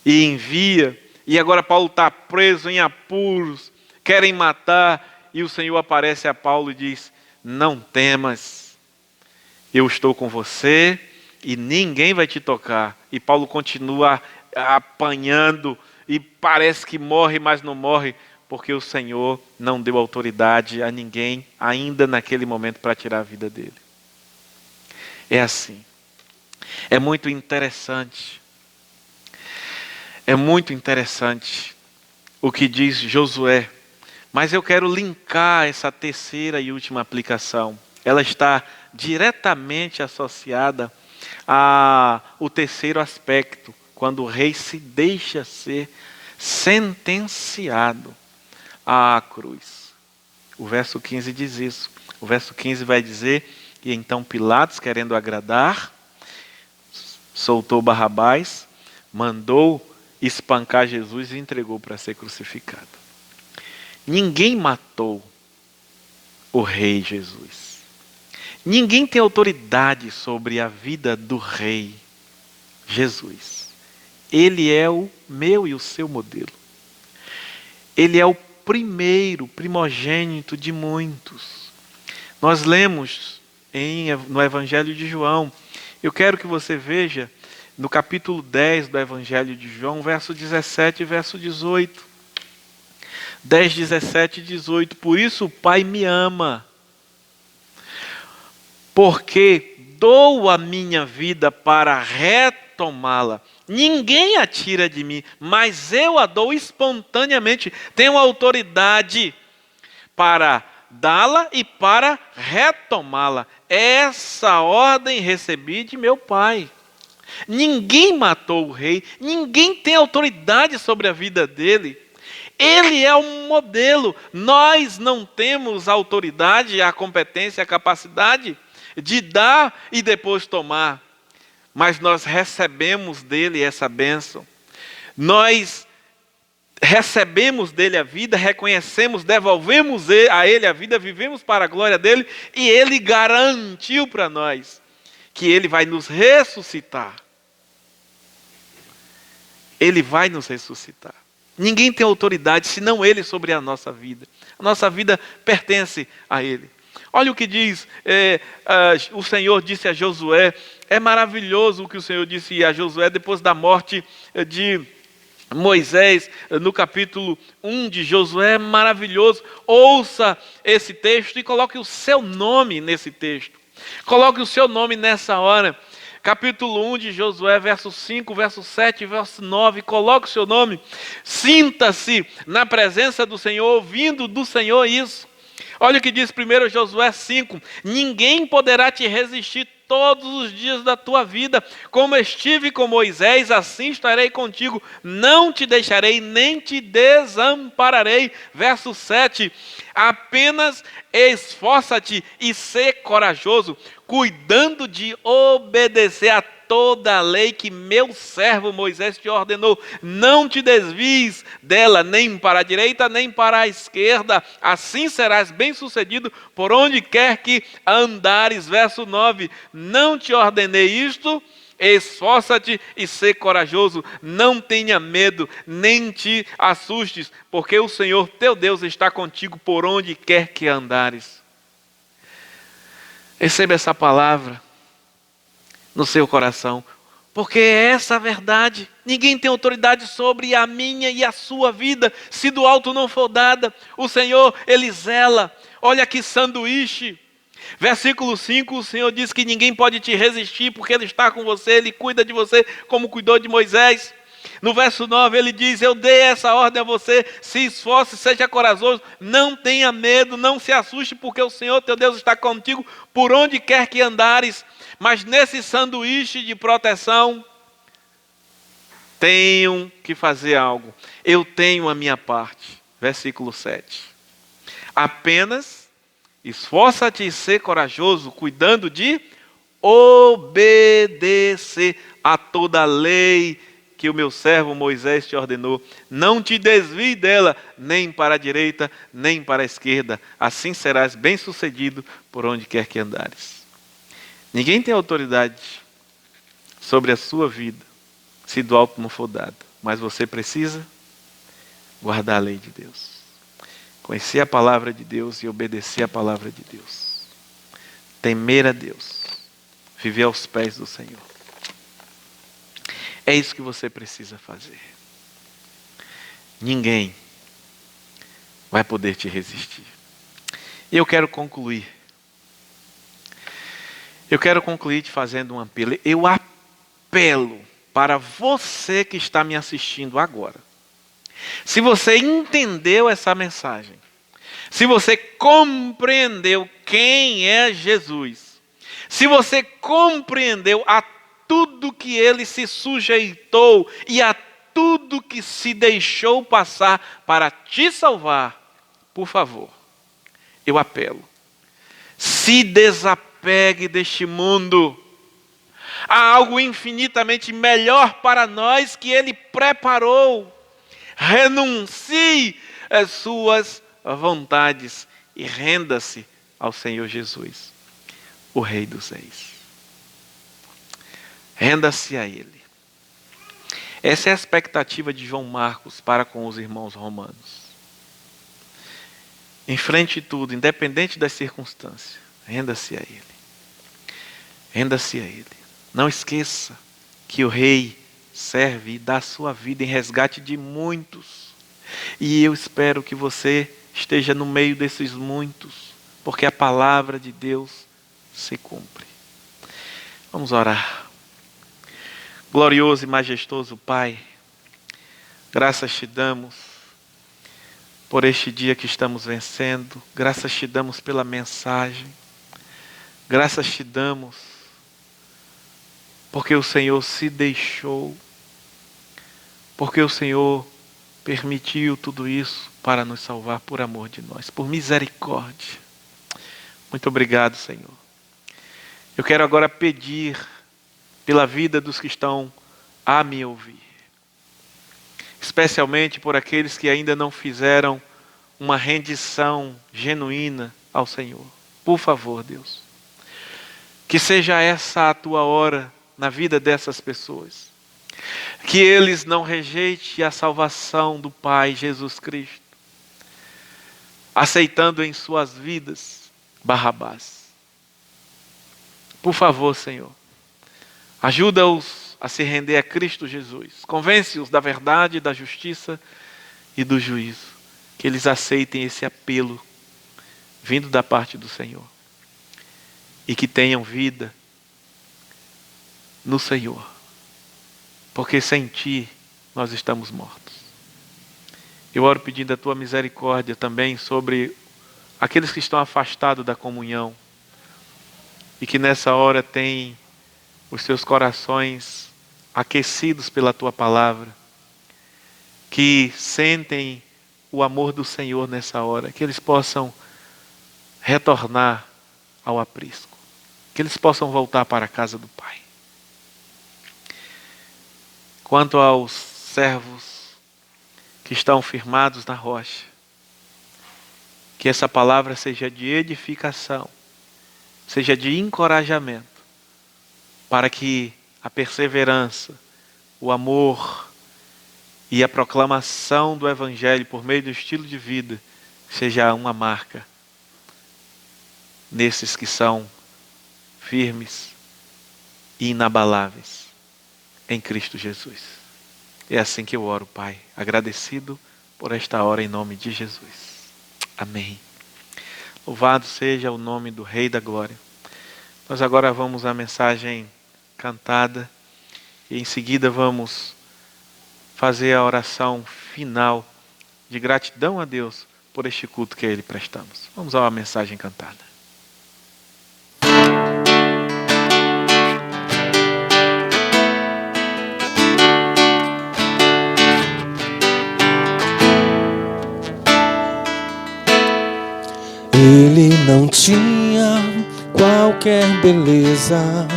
e envia, e agora Paulo está preso em apuros, querem matar, e o Senhor aparece a Paulo e diz: não temas, eu estou com você e ninguém vai te tocar. E Paulo continua apanhando e parece que morre, mas não morre, porque o Senhor não deu autoridade a ninguém ainda naquele momento para tirar a vida dele. É assim. É muito interessante. É muito interessante o que diz Josué. Mas eu quero linkar essa terceira e última aplicação. Ela está diretamente associada ao terceiro aspecto, quando o rei se deixa ser sentenciado à cruz. O verso 15 diz isso. O verso 15 vai dizer: e então Pilatos, querendo agradar, soltou Barrabás, mandou espancar Jesus e entregou para ser crucificado. Ninguém matou o rei Jesus. Ninguém tem autoridade sobre a vida do rei Jesus. Ele é o meu e o seu modelo. Ele é o primogênito de muitos. Nós lemos no Evangelho de João. Eu quero que você veja no capítulo 10 do Evangelho de João, verso 17 e verso 18. 10, 17 e 18. Por isso o Pai me ama, porque dou a minha vida para retomá-la. Ninguém a tira de mim, mas eu a dou espontaneamente. Tenho autoridade para dá-la e para retomá-la. Essa ordem recebi de meu Pai. Ninguém matou o rei, ninguém tem autoridade sobre a vida dele. Ele é um modelo. Nós não temos a autoridade, a competência, a capacidade de dar e depois tomar. Mas nós recebemos dele essa bênção. Nós recebemos dele a vida, reconhecemos, devolvemos a ele a vida, vivemos para a glória dele, e ele garantiu para nós que ele vai nos ressuscitar. Ele vai nos ressuscitar. Ninguém tem autoridade senão ele sobre a nossa vida. A nossa vida pertence a ele. Olha o que diz, o Senhor disse a Josué. É maravilhoso o que o Senhor disse a Josué depois da morte de Moisés, no capítulo 1 de Josué. É maravilhoso. Ouça esse texto e coloque o seu nome nesse texto. Coloque o seu nome nessa hora. Capítulo 1 de Josué, verso 5, verso 7, verso 9. Coloque o seu nome. Sinta-se na presença do Senhor, ouvindo do Senhor isso. Olha o que diz 1 Josué 5. Ninguém poderá te resistir todos os dias da tua vida. Como estive com Moisés, assim estarei contigo. Não te deixarei, nem te desampararei. Verso 7. Apenas esforça-te e sê corajoso, cuidando de obedecer a toda a lei que meu servo Moisés te ordenou. Não te desvies dela, nem para a direita, nem para a esquerda. Assim serás bem-sucedido por onde quer que andares. Verso 9. Não te ordenei isto? Esforça-te e sê corajoso. Não tenha medo, nem te assustes, porque o Senhor teu Deus está contigo por onde quer que andares. Receba essa palavra no seu coração, porque é essa a verdade. Ninguém tem autoridade sobre a minha e a sua vida se do alto não for dada. O Senhor, Ele zela. Olha que sanduíche. Versículo 5, o Senhor diz que ninguém pode te resistir porque Ele está com você, Ele cuida de você como cuidou de Moisés. No verso 9 ele diz: eu dei essa ordem a você, se esforce, seja corajoso, não tenha medo, não se assuste, porque o Senhor teu Deus está contigo por onde quer que andares. Mas nesse sanduíche de proteção, tenho que fazer algo. Eu tenho a minha parte. Versículo 7. Apenas esforça-te e ser corajoso, cuidando de obedecer a toda a lei que o meu servo Moisés te ordenou. Não te desvie dela, nem para a direita, nem para a esquerda. Assim serás bem-sucedido por onde quer que andares. Ninguém tem autoridade sobre a sua vida, se do alto não for dado. Mas você precisa guardar a lei de Deus. Conhecer a palavra de Deus e obedecer a palavra de Deus. Temer a Deus. Viver aos pés do Senhor. É isso que você precisa fazer. Ninguém vai poder te resistir. E eu quero concluir. Eu quero concluir te fazendo um apelo. Eu apelo para você que está me assistindo agora. Se você entendeu essa mensagem, se você compreendeu quem é Jesus, se você compreendeu a tudo que ele se sujeitou e a tudo que se deixou passar para te salvar, por favor, eu apelo, se desapegue deste mundo. Há algo infinitamente melhor para nós que ele preparou. Renuncie às suas vontades e renda-se ao Senhor Jesus, o Rei dos Reis. Renda-se a Ele. Essa é a expectativa de João Marcos para com os irmãos romanos. Enfrente tudo, independente das circunstâncias. Renda-se a Ele. Renda-se a Ele. Não esqueça que o Rei serve e dá sua vida em resgate de muitos. E eu espero que você esteja no meio desses muitos, porque a palavra de Deus se cumpre. Vamos orar. Glorioso e majestoso Pai, graças te damos por este dia que estamos vencendo, graças te damos pela mensagem, graças te damos porque o Senhor se deixou, porque o Senhor permitiu tudo isso para nos salvar por amor de nós, por misericórdia. Muito obrigado, Senhor. Eu quero agora pedir pela vida dos que estão a me ouvir, especialmente por aqueles que ainda não fizeram uma rendição genuína ao Senhor. Por favor, Deus, que seja essa a tua hora na vida dessas pessoas, que eles não rejeitem a salvação do Pai Jesus Cristo, aceitando em suas vidas Barrabás. Por favor, Senhor, ajuda-os a se render a Cristo Jesus. Convence-os da verdade, da justiça e do juízo. Que eles aceitem esse apelo vindo da parte do Senhor. E que tenham vida no Senhor. Porque sem Ti nós estamos mortos. Eu oro pedindo a Tua misericórdia também sobre aqueles que estão afastados da comunhão. E que nessa hora têm os seus corações aquecidos pela Tua palavra, que sentem o amor do Senhor nessa hora, que eles possam retornar ao aprisco, que eles possam voltar para a casa do Pai. Quanto aos servos que estão firmados na rocha, que essa palavra seja de edificação, seja de encorajamento, para que a perseverança, o amor e a proclamação do Evangelho por meio do estilo de vida seja uma marca nesses que são firmes e inabaláveis em Cristo Jesus. É assim que eu oro, Pai, agradecido por esta hora em nome de Jesus. Amém. Louvado seja o nome do Rei da Glória. Nós agora vamos à mensagem cantada e em seguida vamos fazer a oração final de gratidão a Deus por este culto que a Ele prestamos. Vamos à mensagem cantada. Ele não tinha qualquer beleza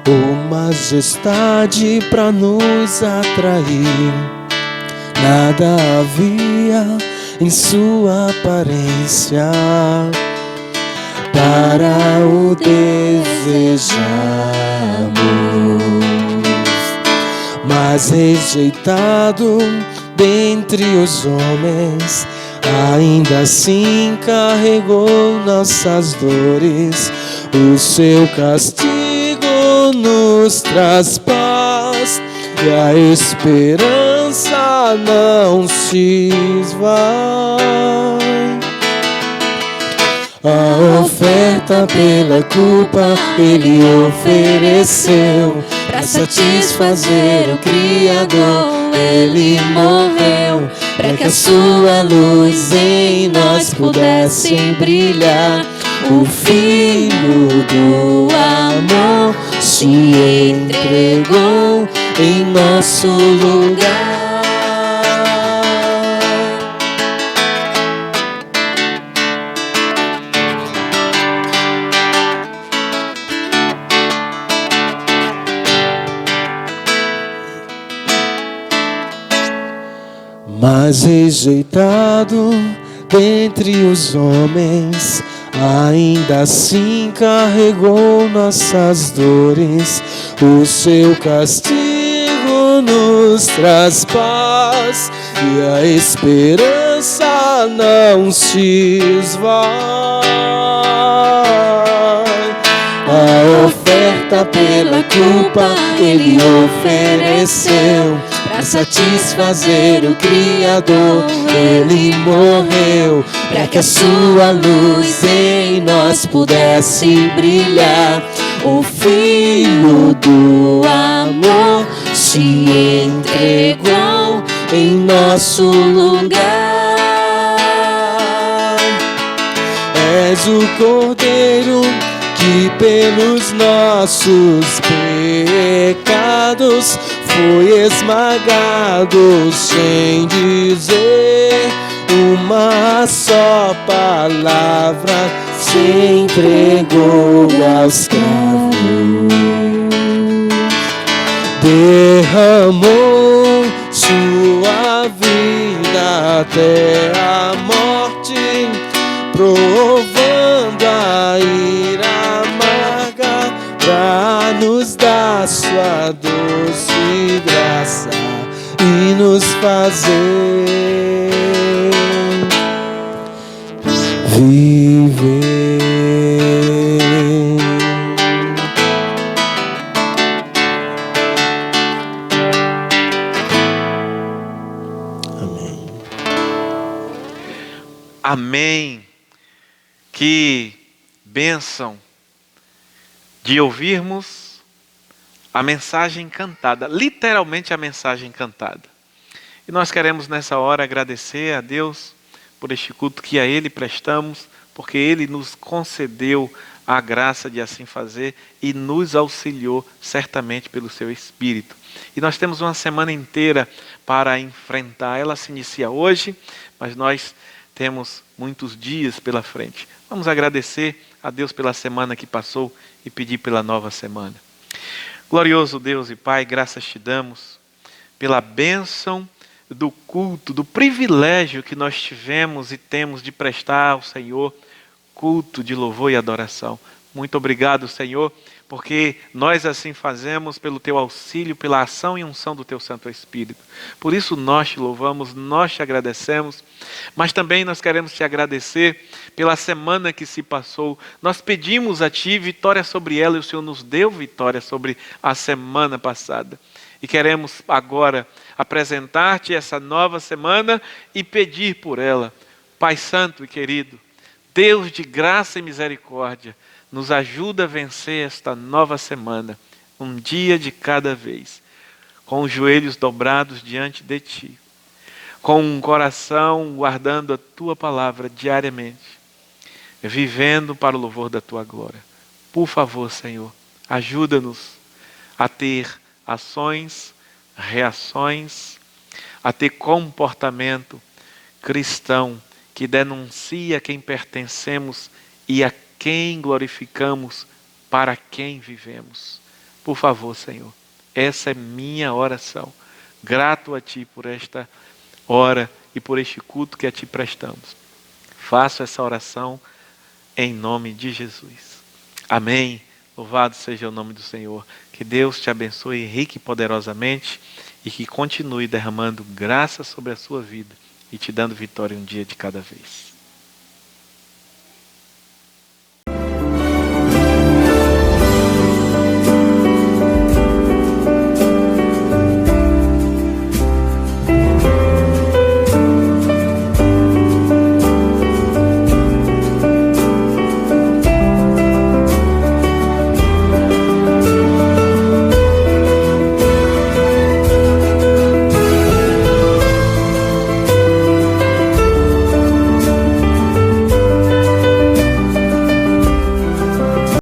ou majestade pra nos atrair. Nada havia em sua aparência para o desejarmos, mas rejeitado dentre os homens, ainda assim carregou nossas dores. O seu castigo nos traz paz e a esperança não se esvai. A oferta pela culpa Ele ofereceu, pra satisfazer o Criador Ele morreu, pra que a sua luz em nós pudesse brilhar. O Filho do amor se entregou em nosso lugar. Mas rejeitado dentre os homens, ainda assim carregou nossas dores. O seu castigo nos traz paz e a esperança não se esvai. A oferta pela culpa Ele ofereceu, pra satisfazer o Criador Ele morreu, pra que a sua luz em nós pudesse brilhar. O Filho do amor se entregou em nosso lugar. És o Cordeiro que pelos nossos pecados foi esmagado, sem dizer uma só palavra, se entregou aos cravos, derramou sua vida até a morte, provando a ira amarga, pra nos dar sua doce graça e nos fazer viver. Amém. Amém. Que bênção de ouvirmos a mensagem cantada, literalmente a mensagem cantada. E nós queremos nessa hora agradecer a Deus por este culto que a Ele prestamos, porque Ele nos concedeu a graça de assim fazer e nos auxiliou certamente pelo seu Espírito. E nós temos uma semana inteira para enfrentar. Ela se inicia hoje, mas nós temos muitos dias pela frente. Vamos agradecer a Deus pela semana que passou e pedir pela nova semana. Glorioso Deus e Pai, graças te damos pela bênção do culto, do privilégio que nós tivemos e temos de prestar ao Senhor culto de louvor e adoração. Muito obrigado, Senhor, porque nós assim fazemos pelo Teu auxílio, pela ação e unção do Teu Santo Espírito. Por isso nós te louvamos, nós te agradecemos, mas também nós queremos te agradecer pela semana que se passou. Nós pedimos a Ti vitória sobre ela e o Senhor nos deu vitória sobre a semana passada. E queremos agora apresentar-te essa nova semana e pedir por ela. Pai Santo e querido, Deus de graça e misericórdia, nos ajuda a vencer esta nova semana, um dia de cada vez, com os joelhos dobrados diante de Ti, com um coração guardando a Tua palavra diariamente, vivendo para o louvor da Tua glória. Por favor, Senhor, ajuda-nos a ter ações, reações, a ter comportamento cristão que denuncia a quem pertencemos e a quem glorificamos, para quem vivemos. Por favor, Senhor, essa é minha oração. Grato a Ti por esta hora e por este culto que a Ti prestamos. Faço essa oração em nome de Jesus. Amém. Louvado seja o nome do Senhor. Que Deus te abençoe rique e poderosamente e que continue derramando graça sobre a sua vida e te dando vitória um dia de cada vez.